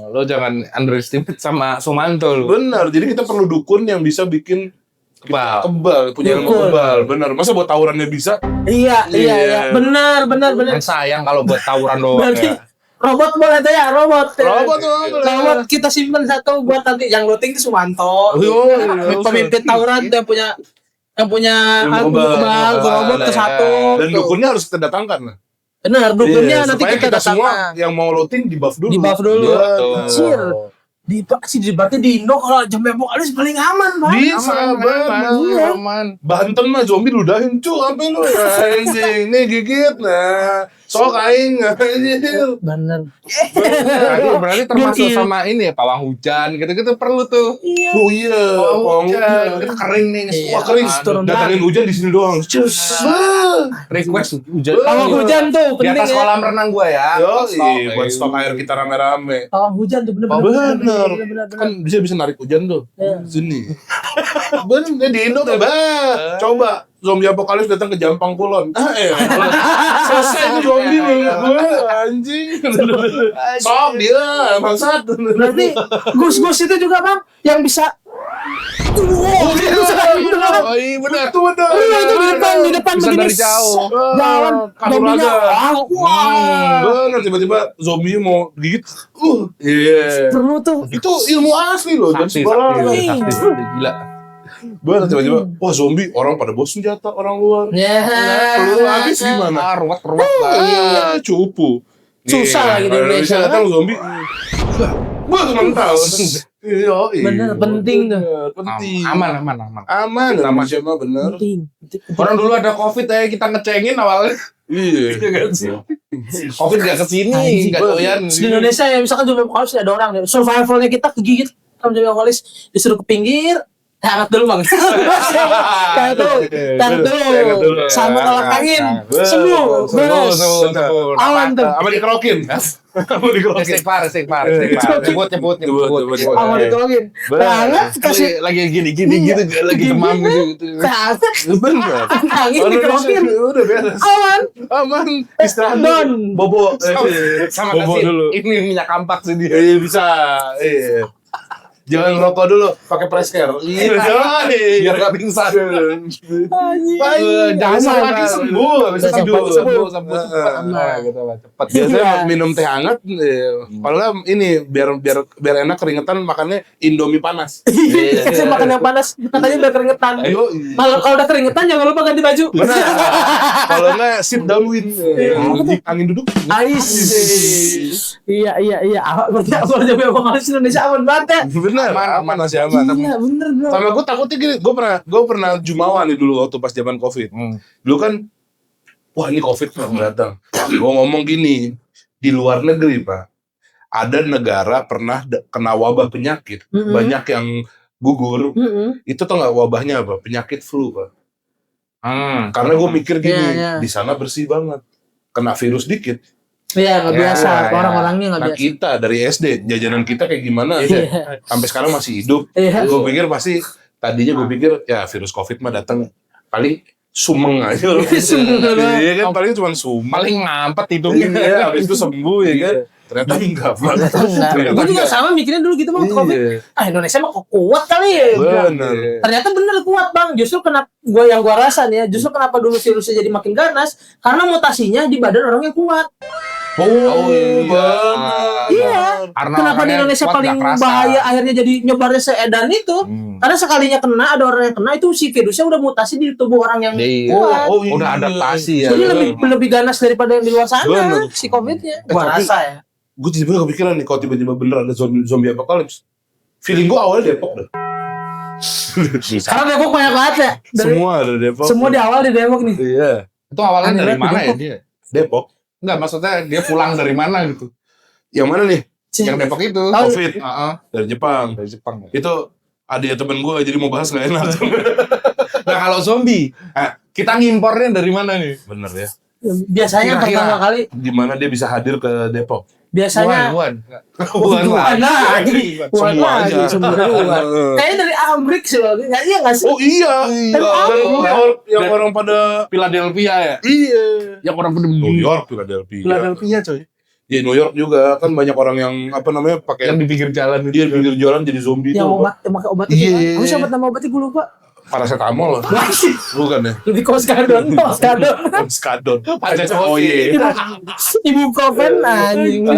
Lo jangan underestimate sama Sumanto lo. Benar, jadi kita perlu dukun yang bisa bikin kebal, punya ilmu Dukun. kebal. Benar, masa buat tawurannya bisa? Iya. Benar. Kan sayang kalau buat tawuran doang Berarti ya. robot boleh tuh ya, robot. Robot kita simpen satu buat nanti yang looting itu Sumanto. Pemimpin tawuran tuh yang punya Ilmu ilmu kebal, tuh robot tuh satu. Dan dukunnya harus kita datangkan lah. Benar, dukunnya Iya, nanti supaya kita semua datangkan. yang mau looting di buff dulu. Di buff dulu. Betul. Anjir. Berarti di Indo kalau zombie apocalypse paling aman, Bang. Bisa banget. Aman. Banten mah zombie ludahin cu, sampai lu anjing, nih gigit nah. Sok aing anjir. Bener. Berarti termasuk Biar- sama ini ya pawang hujan gitu-gitu perlu tuh. Oh iya, Pawang hujan. hujan. Kita kering nih. Iya. Wah kering, Turun datangin hujan di sini doang. Cus. Request hujan. Pawang hujan tuh Di penting atas ya. kolam renang gua ya. Yo, Stok. buat stok air kita rame-rame. Pawang hujan tuh Bener. bener. Kan bisa narik hujan tuh. Iya. Sini. Bener di Indo tuh, bah. Coba zombie apocalypse datang ke Jampang Kulon. Selesai tuh zombie gue anjing. Sok dia bangsat. Berarti gus-gus itu juga, Bang, yang bisa Oh iya benar. Itu bener. itu di depan Bisa begini. dari jauh. Jalan zombinya. Kanuraga. Wah. Bener tiba-tiba zombie mau gigit. Iya. Perlu tuh. Itu ilmu asli loh dan sembarangan. Sakti. Gila. Bener tiba-tiba wah zombie orang pada bawa senjata orang luar. Ya. Lu habis gimana? Ruwet lah. Iya, cupu. Susah lagi di Indonesia, datang zombie. Wah, mental. Iya, Bener, penting tuh. Penting. Aman. Aman, Indonesia mah bener. Penting. Orang dulu ada Covid ya kita ngecengin awalnya. Iya. Covid gak kesini, Anjing. gak doyan. Di Indonesia ya misalkan zombie apocalypse ada orang nih, survivalnya kita kegigit sama zombie apocalypse, disuruh ke pinggir, hangat dulu, Bang. Hangat dulu. Sama tolak angin. Sembuh. Beres. Aman tuh. Sama dikerokin. Sama dikerokin. Istighfar. Nyebut. Aman ditolongin. Hangat kasih Lagi gini gitu, lagi demam gitu. hangat. Bener. Angin dikerokin. Udah beres. Aman. Istirahat Don. Bobo. Sama Bobo kasih dulu. ini minyak kampak sih dia. Iya bisa. Iya. Jangan ngerokok dulu, pakai presker. Iya. Biar gak pingsan. Jangan Aman. lagi sembuh, bisa tidur. Sembuh. Cepet. Biasanya minum teh hangat, kalau nggak ini biar enak keringetan makannya Indomie panas. Saya makan yang panas, katanya biar keringetan. Ayo, Kalau udah keringetan jangan lupa ganti baju. benar. Kalau nggak sit down win, angin duduk. Ais. Iya. Berarti aku aja memang harus Indonesia aman banget ya. Bener, aman masih aman. Iya, bener bro. Sama gue takutnya gini, gue pernah jumawa nih dulu waktu pas zaman COVID. Dulu kan, wah ini COVID pernah datang. Gue ngomong gini, di luar negeri Pak, ada negara pernah kena wabah penyakit, banyak yang gugur. Itu tau nggak wabahnya apa? Penyakit flu Pak. Karena gue mikir gini, Iya. di sana bersih banget, kena virus dikit. Iya, nggak biasa. Ya. Orang-orangnya nggak Nah biasa. kita dari SD, jajanan kita kayak gimana? Iya. Sampai sekarang masih hidup. Iya. Gue pikir pasti tadinya gue pikir ya virus COVID mah datang paling sumeng aja loh. Sumeng doang. Iya kan paling cuma sumeng. Paling ngampet hidungnya. Iya, habis itu sembuh ya kan. Ternyata enggak Pak. Ternyata Gue juga enggak. sama mikirnya dulu gitu bang, Iya. COVID. Indonesia mah kok kuat kali ya. Gua bilang. Bener. Ternyata bener kuat bang. Justru kenapa yang gua rasa nih ya, justru kenapa dulu virusnya jadi makin ganas, karena mutasinya di badan orang yang kuat. Oh, bener. Iya. Karena Kenapa di orangnya Indonesia kuat, paling gak kerasa. bahaya akhirnya jadi nyebarnya seedan itu? Karena sekalinya kena, ada orang yang kena itu si virusnya udah mutasi di tubuh orang yang Iya. kuat. Oh, iya. Udah adaptasi ya. Jadi lebih ganas daripada yang di luar sana Bener. si COVID-nya. Gua tapi- rasa ya. Gue tiba-tiba kepikiran nih kalau tiba-tiba bener ada zombie apocalypse. Feeling gue awalnya Depok dah. Karena Depok banyak banget ya. Semua ada Depok. Semua di awal di Depok nih. Iya. Itu awalnya Aneh dari banget mana di ya dia? Depok. Enggak, maksudnya dia pulang dari mana gitu. Yang mana nih? Yang Depok itu. Tahu. COVID. Heeh. Dari Jepang. Dari Jepang. Itu ada temen gue jadi mau bahas gak enak. Nah, kalau zombie, kita ngimpornya dari mana nih? Bener ya. Biasanya Kira-kira. pertama kali Gimana dia bisa hadir ke Depok? biasanya Wuhan. Wuhan lagi. Wuhan lagi Semuanya. sumbernya Wuhan. Kayaknya dari Amrik sih, nggak iya nggak sih? Oh iya. Dari Dan New apa? York yang orang pada Philadelphia ya. iya. Yang orang pada New York, Philadelphia. Philadelphia coy. Ya New York juga kan banyak orang yang apa namanya pakai Yang di pinggir jalan itu. dia di pinggir jalan jadi zombie Yang tuh. obat, yang pakai obat itu. Iya. Kan? Apa sih obat nama obatnya gue lupa. Paracetamol. Bukan ya? Lebih koskadon. Skadon. Oh iya. Ibuprofen anjing.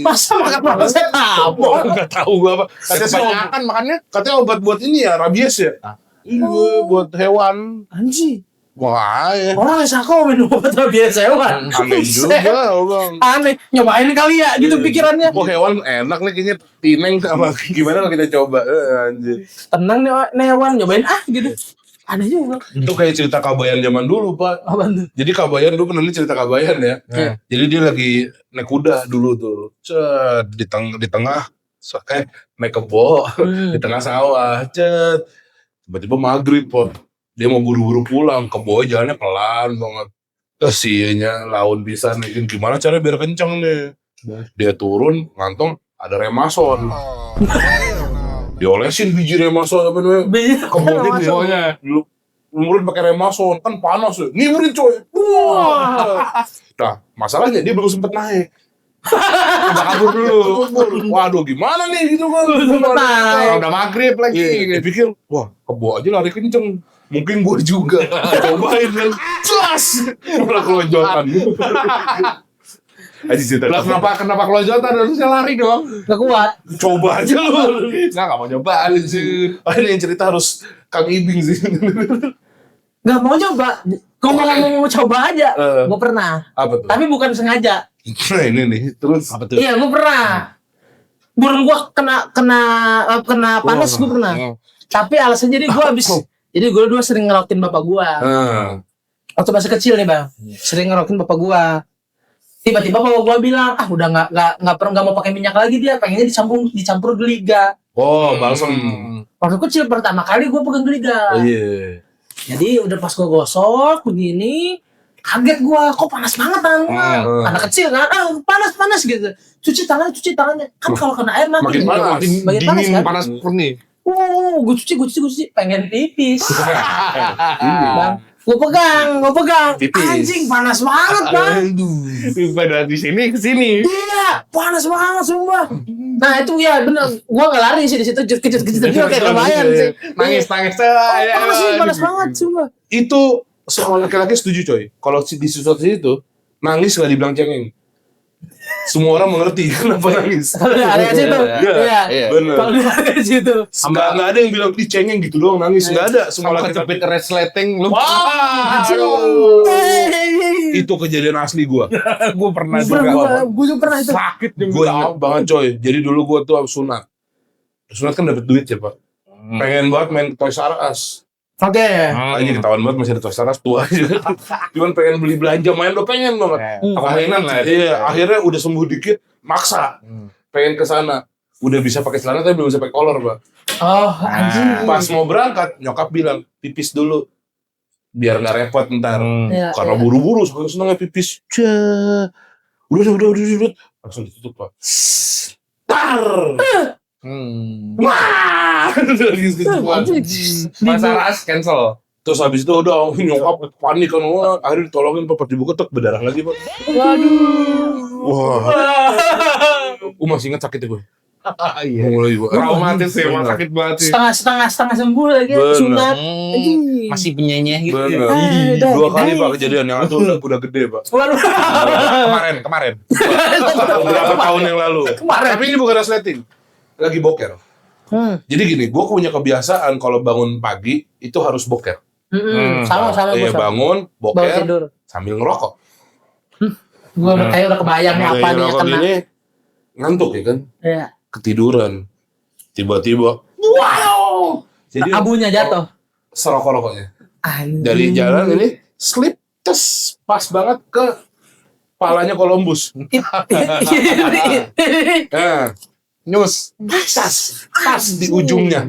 Masa makan paracetamol? Enggak tahu gua apa. Katanya sih Kebanyakan makannya. katanya obat buat ini ya, rabies ya. Iya, buat hewan. Anjing. Wah, ya. Orang yang sako minum obat rabies hewan. Aneh juga, Bang. Aneh. Nyobain kali ya gitu pikirannya. Oh, hewan enak nih kayaknya tineng sama gimana kalau kita coba. Anjir. Tenang nih hewan nyobain gitu. Aneh juga. Itu kayak cerita Kabayan zaman dulu, Pak. Apa tuh? Jadi Kabayan dulu kenalnya cerita Kabayan ya. Jadi dia lagi naik kuda dulu tuh. Cet, di tengah naik kebo di tengah sawah. Cet. Tiba-tiba maghrib, Pak. Dia mau buru-buru pulang, kebo jalannya pelan banget. Terus sianya laun bisa naikin gimana caranya biar kenceng nih. Dia turun, ngantong ada remason. Diolesin biji remason apa namanya? Kebonya dia. Umurin pakai remason, kan panas ya. Ngimurin coy. Wah. Nah, masalahnya dia belum sempet naik. Udah kabur dulu. Waduh, gimana nih gitu kan. naik. Udah maghrib lagi. Dia pikir, wah, kebo aja lari kenceng. Mungkin gue juga. Cobain kan. Jelas. Malah kelonjotan. Aji cerita. Lah kenapa kelonjotan harusnya lari dong? Gak kuat. Coba aja lu. Nggak mau coba sih. Ini yang cerita harus Kang Ibing sih. Gak mau coba. Ngomong mau coba aja. Gue pernah. Apa tuh? Tapi bukan sengaja. Nah ini nih. Terus. Apa tuh? Iya, gue pernah. Burung gue kena panas, gue pernah. Tapi alasannya jadi gue habis. Jadi gue dulu sering ngerokin bapak gue. Waktu masih kecil nih bang, sering ngerokin bapak gue. Tiba-tiba bapak gue bilang, udah nggak mau pakai minyak lagi dia, pengennya dicampur geliga. Oh, balsam. Waktu kecil pertama kali gue pegang geliga. Oh iya. Jadi udah pas gue gosok begini, kaget gue, kok panas banget tangan gue. Anak kecil kan, panas gitu. Cuci tangannya. Kan kalau kena air Makin panas. Makin panas kan. Panas nih. Gue cuci, pengen pipis. Bang, gue pegang. Pipis. Anjing panas banget bang. Pada di sini ke sini. Iya, panas banget sumpah. Nah itu ya bener, gue nggak lari sih di situ, kejut juga kayak lumayan sih. Nangis. Panas banget sumpah. Itu semua laki-laki setuju coy. Kalau di situasi itu nangis nggak dibilang cengeng. Semua orang mengerti kenapa nangis. Kalau di area situ, iya. Bener. Kalau di area situ, Nggak ada yang bilang di cengeng gitu doang nangis. Nggak ada. Semua Sama laki-laki. kejepit resleting lu. Itu kejadian asli gue. Gue pernah juga. gue juga pernah itu. Sakit Gue ingat banget coy. Jadi dulu gue tuh habis sunat. Sunat kan dapet duit ya pak. Pengen banget main Toys R Us. Oke. Aja ketahuan banget masih ada Toys R Us tua aja. Cuman pengen beli belanja main udah pengen banget. Apa mainan lah. Iya, akhirnya udah sembuh dikit, maksa. Pengen ke sana. Udah bisa pakai celana tapi belum bisa pakai kolor, Pak. Oh, anjing. Pas mau berangkat, nyokap bilang, pipis dulu. Biar nggak repot ntar. Iya, Karena buru-buru, saking senangnya pipis. Udah. Langsung ditutup, Pak. Tar! Wah! Masa ras cancel. Terus habis itu udah nyokap panik kan, wah, akhirnya ditolongin Pak, dibuka tek berdarah lagi Pak. Waduh. Wah. Gue masih ingat sakitnya gue. Iya. Mulai gue. Traumatis sih, emang sakit banget sih. Setengah sembuh lagi Bener. sunat. Masih penyenyeh gitu. Bener. Udah, 2 kali Pak kejadian, yang satu udah gede Pak. Waduh. Kemarin. Beberapa tahun yang lalu. Kemarin. Tapi ini bukan resleting. Lagi boker. Jadi gini, gue punya kebiasaan kalau bangun pagi itu harus boker. Sama Iya, gue. bangun, Bawa boker, tidur. sambil ngerokok. Gue kayak udah kebayang nih apa nih yang Ngerokok kena. gini, ngantuk ya kan? Iya. Ketiduran. Tiba-tiba, wow! Jadi Abunya jatuh. serokok-rokoknya. Anjing. Dari jalan ini, slip, tes, pas banget ke palanya Columbus. Nah, Nyus. pas di ujungnya.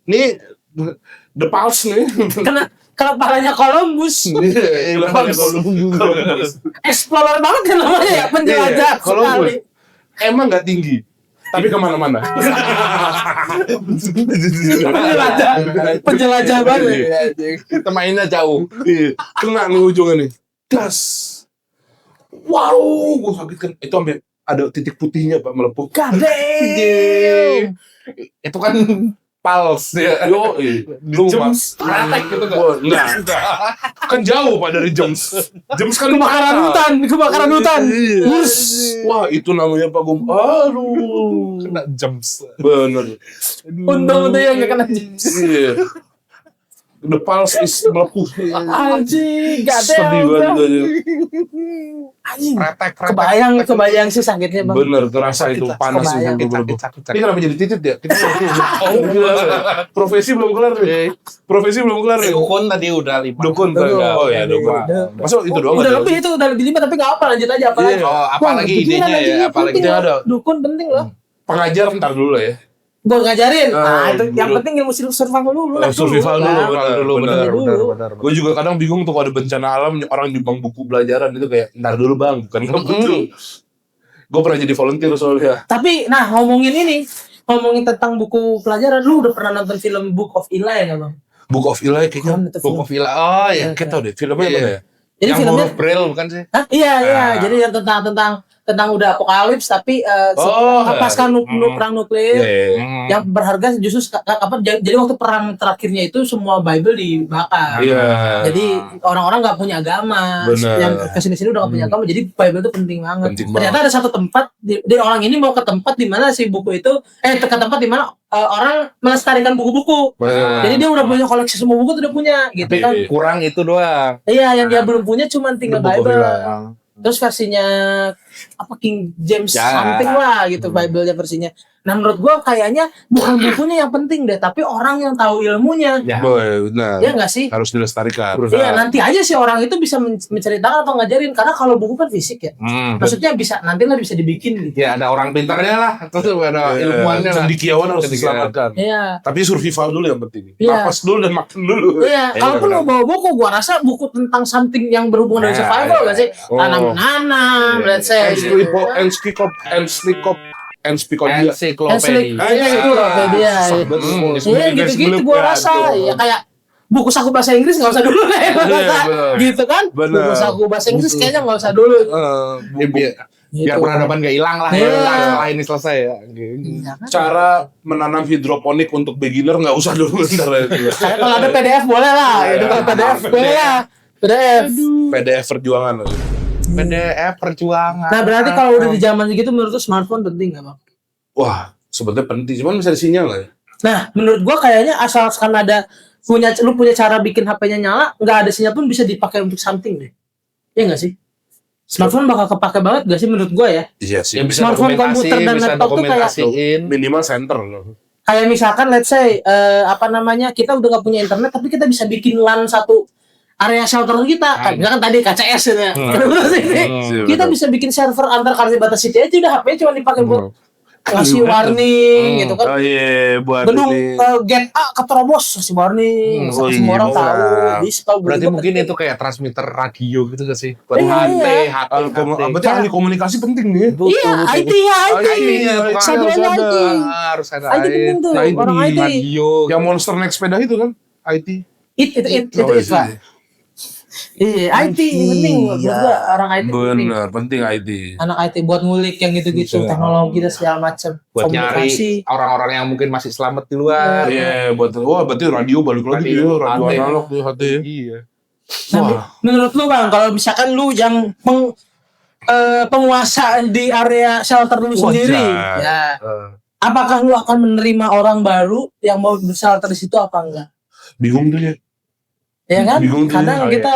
Nih, the pulse nih. Kena palanya Columbus. Palanya Columbus. Explorer banget kan namanya ya, penjelajah Columbus. sekali. emang nggak tinggi, tapi kemana-mana. Penjelajah banget. Kita mainnya jauh. Iya, kena nih ujungnya nih. Das. Wow, gue sakit kan. Itu sampai ada titik putihnya Pak melepuh. Kadang. Itu kan pulse ya. Yo, Jems, praktek gitu kan? Enggak. Kan jauh Pak dari Jems. Jems kan Kebakaran hutan. Iya. Bus. Wah, itu namanya Pak Gum. Aduh. Kena jems. Bener. Untung yang gak kena jems. Iya. The pulse is melepuh. Anjing, gak Sedih banget aja. Anjing. Praktek. Kebayang sih sakitnya bang. Bener, terasa itu panas sih. Sakit. Ini kenapa jadi titit ya? Kita profesi belum kelar nih. Profesi belum kelar nih. Dukun tadi udah 5. Dukun tadi. Oh ya, dukun. Masa itu doang? Udah lebih itu, udah lebih 5 tapi gak apa, lanjut aja apa lagi. Oh, apalagi idenya ya, apalagi penting ada. loh. Dukun penting loh. Pengajar ntar dulu lah ya. Buat ngajarin. Itu dulu. yang penting ilmu survival dulu. Survival dulu, benar. benar. Gue juga kadang bingung tuh kalau ada bencana alam orang nyumbang buku pelajaran itu kayak ntar dulu bang, bukan gitu. Gue pernah jadi volunteer soalnya. Tapi nah ngomongin tentang buku pelajaran, lu udah pernah nonton film Book of Eli nggak bang? Book of Eli kayaknya. Buku Villa. Oh ya. Kita tahu deh filmnya apa ya? Jadi Yang filmnya, huruf Braille bukan sih? hah? Iya. Jadi yang tentang udah apokalips tapi pasca perang nuklir. Iya. Yang berharga justru jadi waktu perang terakhirnya itu semua Bible dibakar. Iya. Jadi orang-orang nggak punya agama. Benar. Yang kesini-sini udah nggak punya agama. Jadi Bible itu penting banget. Penting Ternyata ada satu tempat di orang ini mau ke tempat di mana si buku itu ke tempat di mana orang melestarikan buku-buku. Jadi dia udah punya koleksi semua buku tuh udah punya gitu Tapi, kan. Kurang itu doang. Iya, yang dia belum punya cuma tinggal Book of Bible. Eli. Terus versinya apa King James Ya. something lah gitu Bible-nya versinya. Nah menurut gua kayaknya bukan bukunya yang penting deh, tapi orang yang tahu ilmunya. Ya. Boy, benar. Iya nggak sih? Harus dilestarikan. Iya nanti aja sih orang itu bisa menceritakan atau ngajarin karena kalau buku kan fisik ya. Maksudnya bisa nanti lah bisa dibikin gitu. Ya ada orang pintarnya lah, terus ada ilmuannya lah. Cendekiawan harus Cendekiawan. diselamatkan. Iya. Tapi survival dulu yang penting. Iya. Napas dulu dan makan dulu. Iya, kalaupun mau bawa buku, gua rasa buku tentang something yang berhubungan dengan survival gak sih? Tanam-nanam, let's say. Encyclopedia. Ensiklopedia. Ensiklopedia. Iya gitu-gitu gua rasa. Ya kayak buku saku bahasa Inggris nggak usah dulu deh. bener. Gitu kan? Bener. Buku saku bahasa Inggris kayaknya nggak usah dulu. Biar Gitu. peradaban gak hilang lah. Iya. Setelah ini selesai ya. Iya kan? Cara menanam hidroponik untuk beginner nggak usah dulu bentar ya. Kayak kalau ada PDF boleh lah. Gitu kalau PDF boleh lah. PDF. PDF perjuangan. PDF perjuangan. Nah berarti kalau udah di zaman segitu menurut lu smartphone penting nggak bang? Wah, sebetulnya penting, cuman bisa disinyal lah ya. Nah menurut gua kayaknya asalkan ada lu punya cara bikin HP-nya nyala, nggak ada sinyal pun bisa dipakai untuk something deh. Iya nggak sih? Smartphone bakal kepake banget gak sih menurut gua ya? Iya sih. Ya, bisa Smartphone, dokumentasi, komputer, dan bisa laptop tuh kayak dokumentasiin. Minimal center loh. kayak misalkan let's say kita udah gak punya internet tapi kita bisa bikin LAN satu area shelter kita kan misalkan tadi KCS gitu ya. Kita bisa bikin server antar Kalibata City aja udah HP cuma dipakai buat ngasih warning gitu kan. Oh iya, buat Gedung ini. gate A keterobos ngasih warning Oh, semua orang iya, tahu. benar. Dispel Berarti mungkin itu kayak transmitter radio gitu gak sih? Buat Iya, HT, iya. Berarti ahli komunikasi penting nih. Iya, IT. Saduannya IT. Harus ada IT penting tuh, IT. orang IT. radio. Yang monster naik sepeda itu kan IT. Itu Oh, Pak. Iya, IT penting buat gua orang IT penting. Benar, penting IT. Anak IT buat ngulik yang gitu-gitu, teknologi dan segala macam. Buat Komunikasi. nyari orang-orang yang mungkin masih selamat di luar. Iya, berarti radio balik lagi Radio, ya, radio HT. analog tuh HT. Iya. Nah, menurut lu Bang, kalau misalkan lu yang penguasa di area shelter lu sendiri, ya, apakah lu akan menerima orang baru yang mau bershelter di situ apa enggak? Bingung tuh ya. Ya kan? Bingung tuh Kadang ya. kita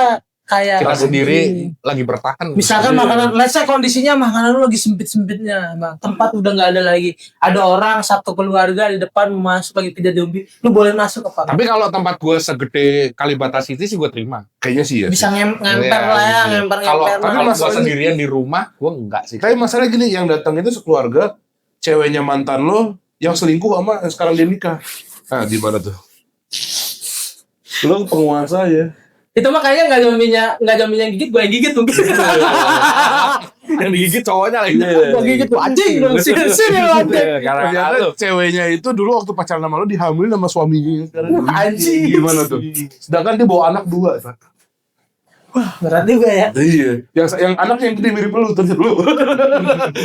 kayak Kita sendiri lagi bertahan. misalkan makanan, let's say kondisinya makanan lu lagi sempit-sempitnya, Bang. Tempat udah nggak ada lagi. Ada orang satu keluarga di depan mau masuk lagi tidak zombie, lu boleh masuk apa? Tapi kalau tempat gue segede Kalibata City sih gue terima. Kayaknya sih ya. Bisa ngemper Iya, lah ya, iya. ngemper Kalau lah. tapi gue masalahnya- sendirian di rumah, gue enggak sih. Tapi masalah gini, yang datang itu sekeluarga, ceweknya mantan lo, yang selingkuh sama yang sekarang dia nikah. Nah, gimana tuh? Lo penguasa ya. Itu mah kayaknya nggak jamin yang gigit, gue yang gigit mungkin. Yang digigit cowoknya lagi. Gua gigit tuh anjing dong, sini anjing. Karena Ternyata lu. ceweknya itu dulu waktu pacaran sama lo dihamilin sama suaminya. Anjing. Gimana tuh? Sedangkan dia bawa anak 2. Berat juga ya. Iya. Yang anak yang gede mirip lu terus lu.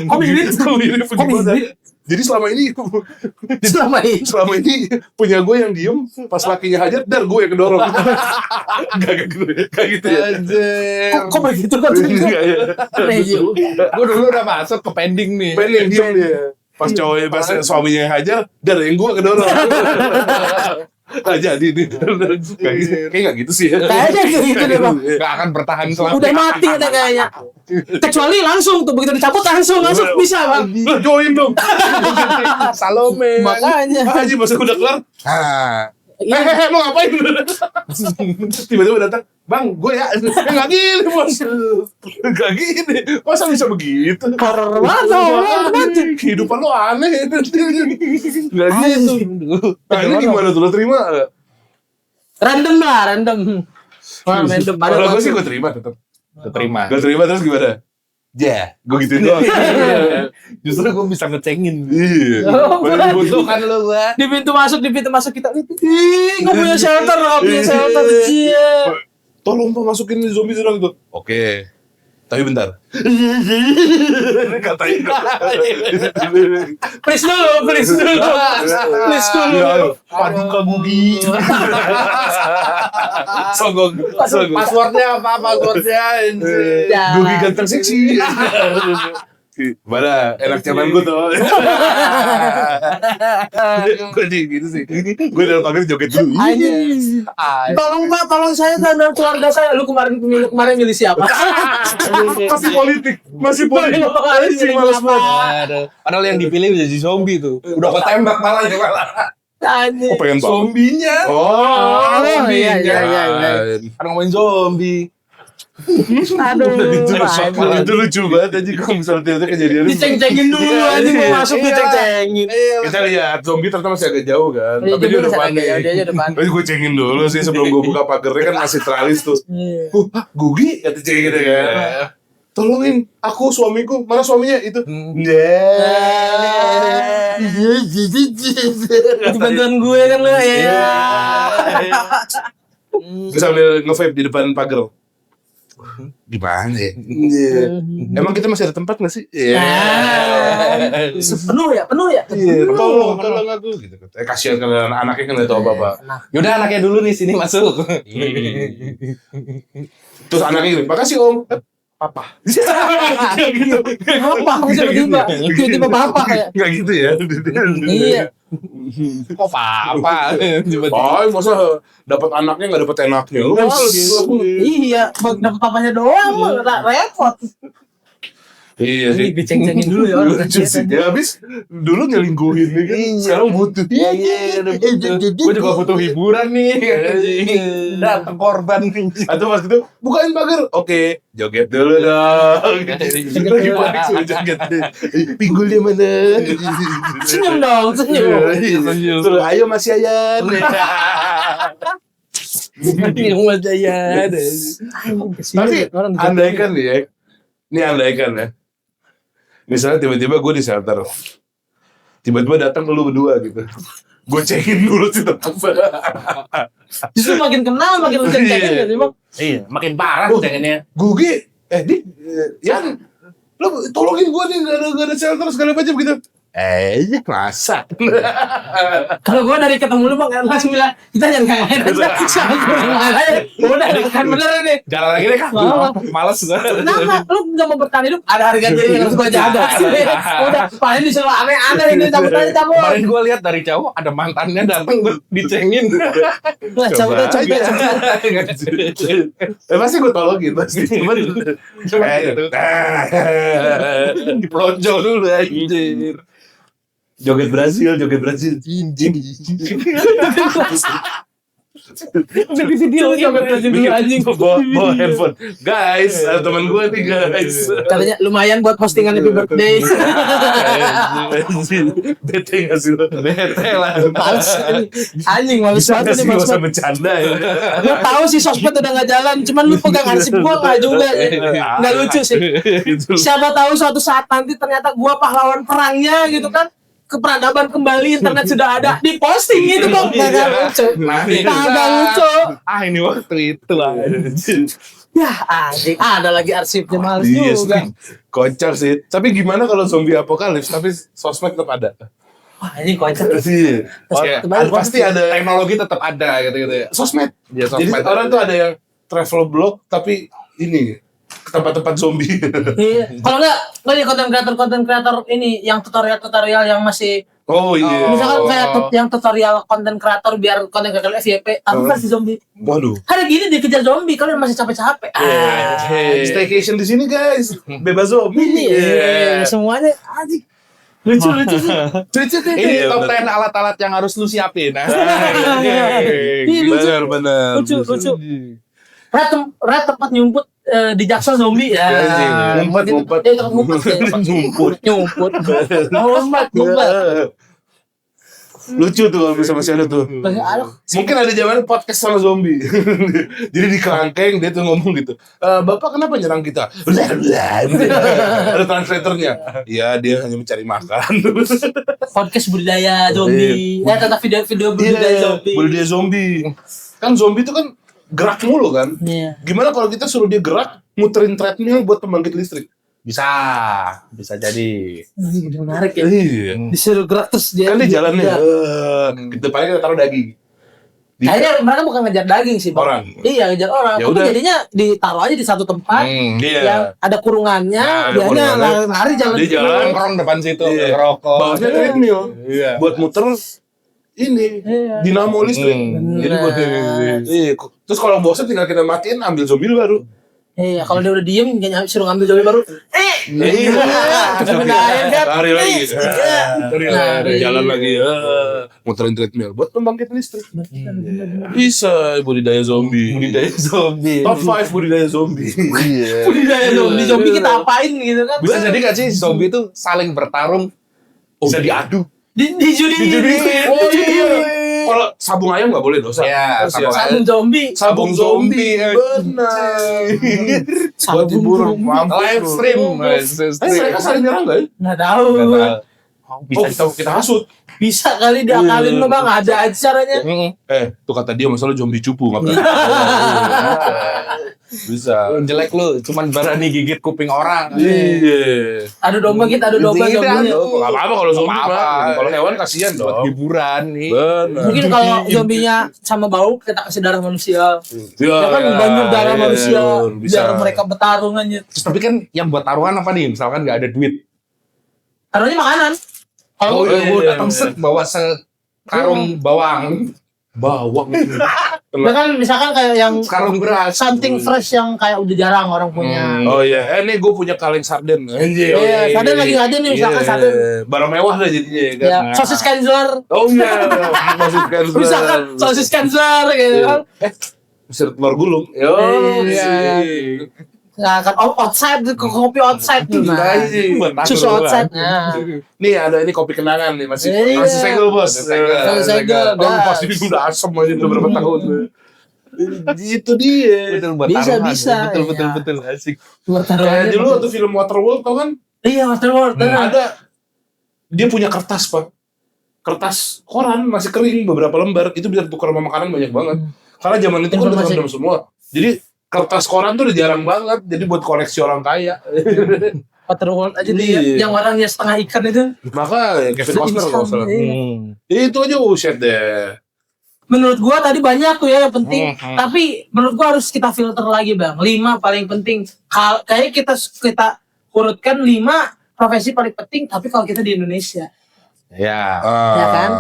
Kok mirip? Kok mirip? Kok mirip? Jadi selama ini Selama ini. punya gue yang diem, pas lakinya hajar, dar gue yang kedorong. Gak gitu ya. Anjir. Kok begitu kan? Iya, iya. Aneh juga. Gue dulu udah masuk ke pending nih. Pengen yang diem dia. Pas cowoknya, pas suaminya yang hajar, dar yang gue kedorong. Gak jadi nih. Kayak gak gitu sih ya. Kayaknya kayak gitu deh bang. Gak akan bertahan selama. Udah mati udah kayaknya. Kecuali langsung tuh begitu dicabut langsung bisa bang. Lo join dong. Salome. Makanya. Haji masa udah kelar. Lo ngapain? Tiba-tiba datang, bang, gue ya. Gak gini bos. Gak gini. Masa bisa begitu? Horor banget. Kehidupan lo aneh. Gak gitu. Nah ini gimana tuh? Lo terima? Random lah, random. Wah, random. Kalau gue sih gue terima tetap. Keterima. Gak terima terus gimana? Ya, gue gituin doang. Justru gue bisa ngecengin. Iya. Oh, Banyak butuh. Kan lo gua. Di pintu masuk kita. Ih, nggak punya shelter, nggak punya shelter. Iya. Tolong pak masukin zombie sedang itu. Oke. Tapi bentar. Katain. Please dulu. Paduka Gugi. Sogong. Passwordnya apa? Passwordnya. Gugi ganteng seksi. Mana enak zaman gue tuh. Gue gitu sih. Gue dalam pagar joget dulu. Anjing. Tolong pak, tolong saya dan keluarga saya. Lu kemarin milih siapa? Masih politik. Males banget. Padahal yang dipilih jadi zombie tuh. Udah ketembak malah. Anjing. Pengen banget. Zombinya. Oh, iya. Kan ngomongin zombie. Aduh. Itu lucu banget aja kalau misalnya ternyata kejadian. Diceng-cengin dulu anjing mau masuk diceng-cengin. Kita lihat zombie ternyata masih agak jauh kan. Tapi dia udah panik. Dia aja depan. Tapi gue cengin dulu sih sebelum gue buka pagernya kan masih teralis tuh. Gugi kata cengin gitu kan. Tolongin aku suamiku. Mana suaminya itu? Itu bantuan gue kan lu ya. Gue sambil nge-vape di depan pagar. Gimana ya? Emang kita masih ada tempat gak sih? Penuh ya. Tolong aku gitu. Kasihan kan anaknya kan gak tahu apa-apa. Yaudah anaknya dulu nih sini masuk. Terus anaknya gini, makasih om. Papa. Gitu. Apa? Tiba-tiba bapak kayak. Gak gitu ya. Iya. Kok apa? Oh, masa dapat anaknya nggak dapat enaknya? Lu Iya, dapat papanya doang mah repot. Iya sih. Diceng-cengin dulu ya orang. Lucu sih. Ya habis dulu nyelingkuhin nih kan. Sekarang butuh. Gue juga butuh hiburan nih. Datang korban. Atau pas itu bukain pagar. Oke, joget dulu dong. Lagi panik suruh joget. Pinggulnya mana? Senyum dong, senyum. Terus ayo Mas Yayan. Tapi andaikan nih ya. Ini andaikan ya. Misalnya tiba-tiba gue di shelter. Tiba-tiba datang lu berdua gitu. Gue cekin dulu sih tetap. Justru makin kenal makin lu ceng-cengin ya sih bang. Iya, makin parah cengennya. Gugi, Yan, lu tolongin gue nih gak ada shelter segala macam gitu. Masa? Kalau gue dari ketemu lu bang langsung bilang kita jangan kayak udah kan bener nih. Jalan lagi deh kan. Males. Kenapa? Lu gak mau bertahan hidup? Ada harga diri yang harus gue jaga. Udah paling disuruh aneh-aneh ini cabut. Kemarin gue lihat dari jauh ada mantannya datang dicengin. Cabut. Pasti gue tolongin pasti. Dipelonjol dulu anjir. Joget Brazil. Udah di video anjing. Bawa handphone. Guys, teman gue nih guys. Katanya lumayan buat postingan happy birthday. Bete gak sih lo? Bete lah. Males anjing males Bisa banget gak sih nih gak males usah banget. bercanda ya? Gue tahu sih sosmed udah gak jalan, cuman lu pegang arsip gue gak juga. Nggak lucu sih. Siapa tahu suatu saat nanti ternyata gue pahlawan perangnya gitu kan. Keperadaban kembali, internet sudah ada, diposting gitu kok. Kagak lucu. Kagak lucu. Ini waktu itu anjing. Ya anjing, ada lagi arsipnya males Iya juga. sih, kocak sih. Tapi gimana kalau zombie apokalips tapi sosmed tetap ada? Wah ini kocak. Iya. Pasti ada Teknologi tetap ada gitu-gitu ya. sosmed. Ya, Jadi sosmed. orang tuh ada yang travel blog tapi ini ke tempat-tempat zombie. Iya. Kalau enggak di konten kreator ini yang tutorial yang masih Oh iya. misalkan kayak yang tutorial konten kreator biar konten kreator FYP tapi versi zombie. Waduh. Hari gini dikejar zombie kalian masih capek-capek. Staycation di sini guys, bebas zombie. Iya, semuanya anjing. Lucu sih. Ini top 10 alat-alat yang harus lu siapin. Iya, lucu. Benar. Lucu. Red tempat nyumput di Jaksel zombie ya. Ngumpet. Nyumput. Ngumpet. Lucu tuh kalau bisa masih ada tuh. Mungkin ada zaman podcast sama zombie. Jadi di kerangkeng dia tuh ngomong gitu. Bapak kenapa nyerang kita? Ada translatornya. Iya dia hanya mencari makan. Podcast budidaya zombie. Ya tentang video budidaya zombie. Budidaya zombie. Kan zombie itu kan gerak mulu kan. Iya. Gimana kalau kita suruh dia gerak muterin treadmill buat pembangkit listrik? Bisa jadi. Menarik ya. Iya. Disuruh gerak terus dia. Kan dia jalannya. Iya. Kita paling kita taruh daging. Kayaknya mereka bukan ngejar daging sih, Bang. Orang. Iya, ngejar orang. Ya Tapi udah. jadinya ditaruh aja di satu tempat Iya. yang ada kurungannya, Nah, ada dia kurungannya. lari jalan. Dia jalan. Nongkrong depan situ, Iya. ngerokok. Bawahnya treadmill. Iya. Buat muter ini Iya. dinamo listrik. Bener. Jadi buat iya. Terus kalau bosan tinggal kita matiin ambil zombie baru. Iya, kalau dia udah diem, kayaknya suruh ngambil zombie baru. Iya. Benahin kan? Lari lagi. Iya. Lari. Jalan lagi. Muterin treadmill buat pembangkit listrik. Bisa budidaya zombie. zombie. Top 5 budidaya zombie. Iya. Budidaya zombie kita apain gitu kan? Bisa jadi gak sih zombie itu saling bertarung? Bisa diadu. Di judi. Oh iya. Kalau sabung ayam nggak boleh dosa. Iya, Sabun zombie. Sabung zombie. Benar. Buat hiburan. Mampus Live lu. stream. Mereka saling nyerang nggak ya? Nggak tahu. Bisa Kita hasut. Bisa kali diakalin lo Bang, ada aja caranya. Tuh kata dia masalah zombie cupu nggak pernah. Bisa. Jelek lu, cuman berani gigit kuping orang. Iya. Adu domba kita, adu domba Gitu, zombinya. adu. Nggak apa-apa kalau zombie Nggak apa-apa. mah. Kalau hewan kasihan Buat dong. hiburan nih. Benar. Mungkin kalau zombinya sama bau kita kasih darah manusia. Ya, Ya kan banjur darah iya, manusia bisa. biar mereka bertarung aja. Terus tapi kan yang buat taruhan apa nih? Misalkan nggak ada duit. Taruhnya makanan. Oh iya, gue iya, datang iya. set bawa sekarung bawang, Bawang. Ya kan misalkan kayak yang sekarung beras. something fresh yang kayak udah jarang orang punya. Oh iya, nih gue punya kaleng sarden. Anjir. Iya, sarden lagi nggak ada nih, misalkan sarden. Barang mewah lah jadinya ya kan. Ya, sosis Kenzler. Oh iya, masukkan. Misalkan sosis Kenzler gitu kan. Bisa telur gulung. Yo, Iya. Nah, kan outside kopi outside tuh. Nah, susu outside. Nah. Nih ada ini kopi kenangan nih masih Iya. masih segel bos. Masih segel, Oh, gas. pasti udah asem aja udah berapa tahun. Itu dia. Betul buat Bisa, taruhan. bisa, Betul iya. asik. Kayak dulu waktu film Waterworld tau kan? Iya, Waterworld. Ada dia punya kertas pak, kertas koran masih kering beberapa lembar itu bisa ditukar sama makanan banyak banget. Karena zaman itu kan udah Informasi. random semua. Jadi kertas koran tuh udah jarang banget. Jadi buat koleksi orang kaya. Waterworld aja dia Iya. yang warnanya setengah ikan itu. Maka Kevin Costner kalau salah. Iya. Itu aja buset deh. Menurut gua tadi banyak tuh ya yang penting, Mhm. tapi menurut gua harus kita filter lagi Bang. 5 paling penting. Kayak kita urutkan 5 profesi paling penting, tapi kalau kita di Indonesia. Ya. Ya kan?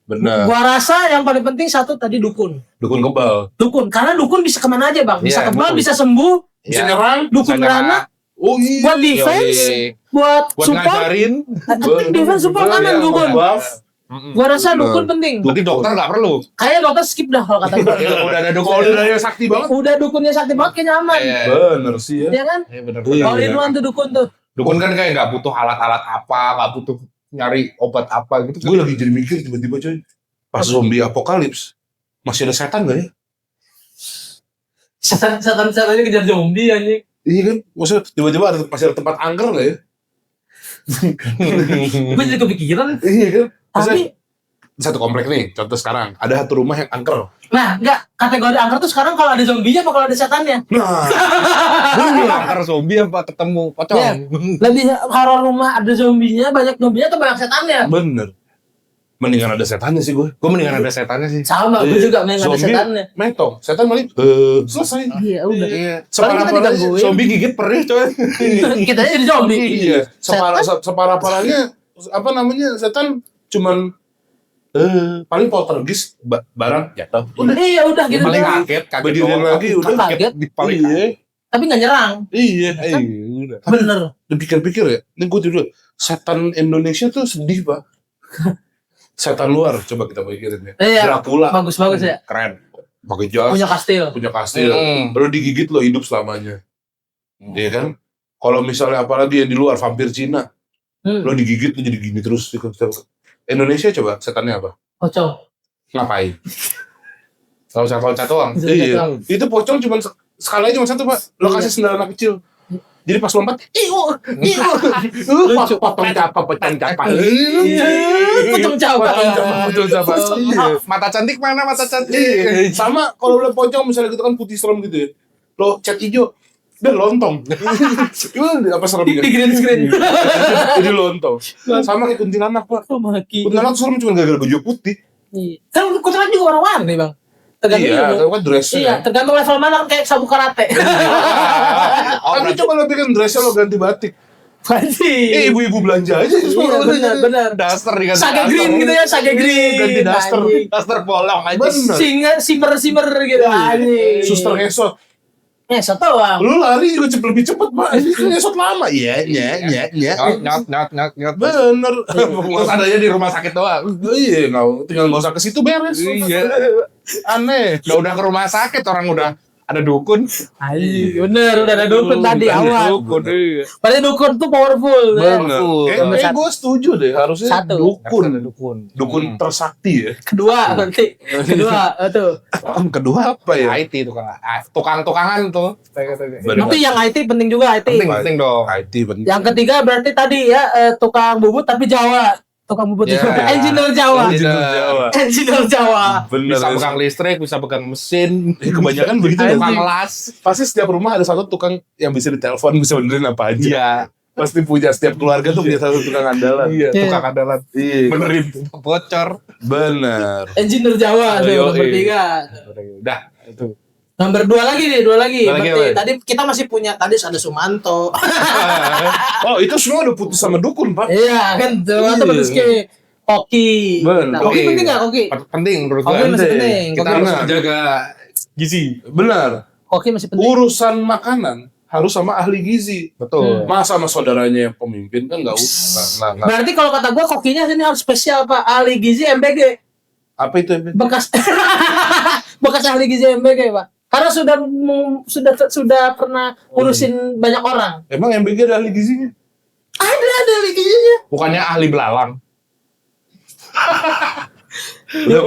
Benar. Gua rasa yang paling penting satu tadi dukun. Dukun kebal. Dukun, karena dukun bisa kemana aja Bang. Bisa Iya, kebal, betul. bisa sembuh. Bisa Ya. nyerang. Dukun Bisa nyerang. beranak, Oh iya. buat defense, Yoi. buat Buat support. ngajarin. Defense support kanan dukun. Buff. Gua rasa dukun penting. Berarti dokter nggak perlu. Kayak dokter skip dah kalau kata gua. Udah ada dokter. Kalau udah yang sakti banget. Udah dukunnya sakti banget kayaknya aman. Iya. Bener sih ya. Iya kan? Iya bener. All in one tuh dukun tuh. Dukun kan kayak nggak butuh alat-alat apa, nggak butuh nyari obat apa gitu. Gue lagi jadi mikir tiba-tiba coy. Pas zombie apokalips. Masih ada setan gak ya? Setan-setannya kejar zombie anjing. Iya kan? Maksudnya tiba-tiba masih ada tempat angker gak ya? Gue jadi kepikiran. Iya kan? Tapi Satu komplek nih, contoh sekarang. Ada satu rumah yang angker. nah, enggak kategori angker tuh sekarang kalau ada zombinya apa kalau ada setannya? Nah, Angker zombie apa ketemu pocong? Iya. Lebih horor rumah ada zombinya, banyak zombinya atau banyak setannya? bener. Mendingan ada setannya sih gue. Gue mendingan ada setannya sih. Sama, gue juga main ada Zombie, setannya. metong. Setan malah selesai. Iya, udah. Iya. Paling kita Separah-parahnya digangguin. Zombie gigit perih coy. Kita jadi zombie. Iya. Separah-parahnya apa namanya? Setan cuman paling poltergeist barang jatuh. Udah, iya udah gitu. Paling doang. kaget Berdiri doang. lagi, udah kaget. Di paling Iya. Tapi nggak nyerang. Iya. udah. Bener. Dipikir-pikir ya, ini gue tidur. Setan Indonesia tuh sedih pak. Setan luar, coba kita pikirin ya. Iya. Dracula, Bagus-bagus ya. Keren. pakai jas, Punya kastil. punya kastil, Hmm. baru digigit lo hidup selamanya. Iya kan? Kalau misalnya apalagi yang di luar vampir Cina, lo digigit lo jadi gini terus. Indonesia coba setannya apa? Pocong. Ngapain? Loncat-loncat doang. Iya. Itu pocong cuma skalanya cuma satu pak. Lo kasih sendal anak kecil. Jadi pas lompat, Lucu. potong capa. Pocong Jawa. Potong capa. Iya. Mata cantik mana mata cantik? Iya. Sama kalau udah pocong misalnya gitu kan putih serem gitu ya. Lo cat hijau, udah lontong. Itu apa seremnya? Di green screen. Jadi lontong. Sama kayak kuntilanak pak. Oh, maki. Kuntilanak serem cuma gara-gara baju putih. Iya. Kan kuntilanak juga warna-warni bang. Tergantung Iya, ilmu. itu kan dressnya. Iya, tergantung level mana kan kayak sabu karate. Tapi coba lo bikin dressnya lo ganti batik. Anjing. Ibu-ibu belanja aja. Iya, benar. Daster diganti Sage daster. green gitu ya, sage green. Ganti daster. Anjing. Daster bolong aja. Bener. Singa simmer gitu anjing. Suster ngesot. Ngesot doang. Lu lari juga lebih cepet pak. Ini kan ngesot lama. Iya. Nyot. Bener. Terus adanya di rumah sakit doang. Iya, tinggal nggak usah ke situ beres. Iya. Aneh. Udah ke rumah sakit orang udah ada dukun. Anjing, bener udah ada dukun tadi awal. Dukun. Iya. Padahal dukun tuh powerful. Ya. Bener. Nomor Kayak satu. gue setuju deh. Harusnya Satu. dukun. Dukun tersakti ya. Kedua nanti. Kedua tuh. Kedua apa ya? IT tukang-tukangan tuh. Bener. Tapi yang IT penting juga IT. Penting dong. IT penting. Yang ketiga berarti tadi ya tukang bubut tapi Jawa. Tukang bubut Ya. Jawa. Engineer Jawa. Engineer Jawa. Engineer Jawa. Bener. Bisa pegang listrik, bisa pegang mesin. Kebanyakan begitu. Anjing. Tukang las. Pasti setiap rumah ada satu tukang yang bisa ditelepon, bisa benerin apa aja. Iya. Pasti punya, setiap keluarga tuh punya satu tukang andalan. Iya, Iya. tukang andalan. Iya. Benerin bocor. Bener. Engineer Jawa tuh Yo, nomor iya. 3. Udah, itu. Nomor 2 lagi nih, 2 lagi. Dua lagi Berarti apa? tadi kita masih punya tadi ada Sumanto. Oh, itu semua udah putus sama dukun, Pak. Iya kan, Sumanto Iya. terus ke Koki. Bener. Nah, Koki penting nggak Koki? Penting menurut Koki gue. masih penting. Kita Koki harus benar. menjaga gizi. Benar. Koki masih penting. Urusan makanan harus sama ahli gizi. Betul. Masa sama saudaranya yang pemimpin kan nggak usah. Nggak. Berarti kalau kata gua kokinya sini harus spesial Pak, ahli gizi MBG. Apa itu? Bekas bekas ahli gizi MBG Pak. Karena sudah pernah ngurusin banyak orang. Emang MBG ada ahli gizinya? Ada ahli gizinya. Bukannya ahli belalang. Udah.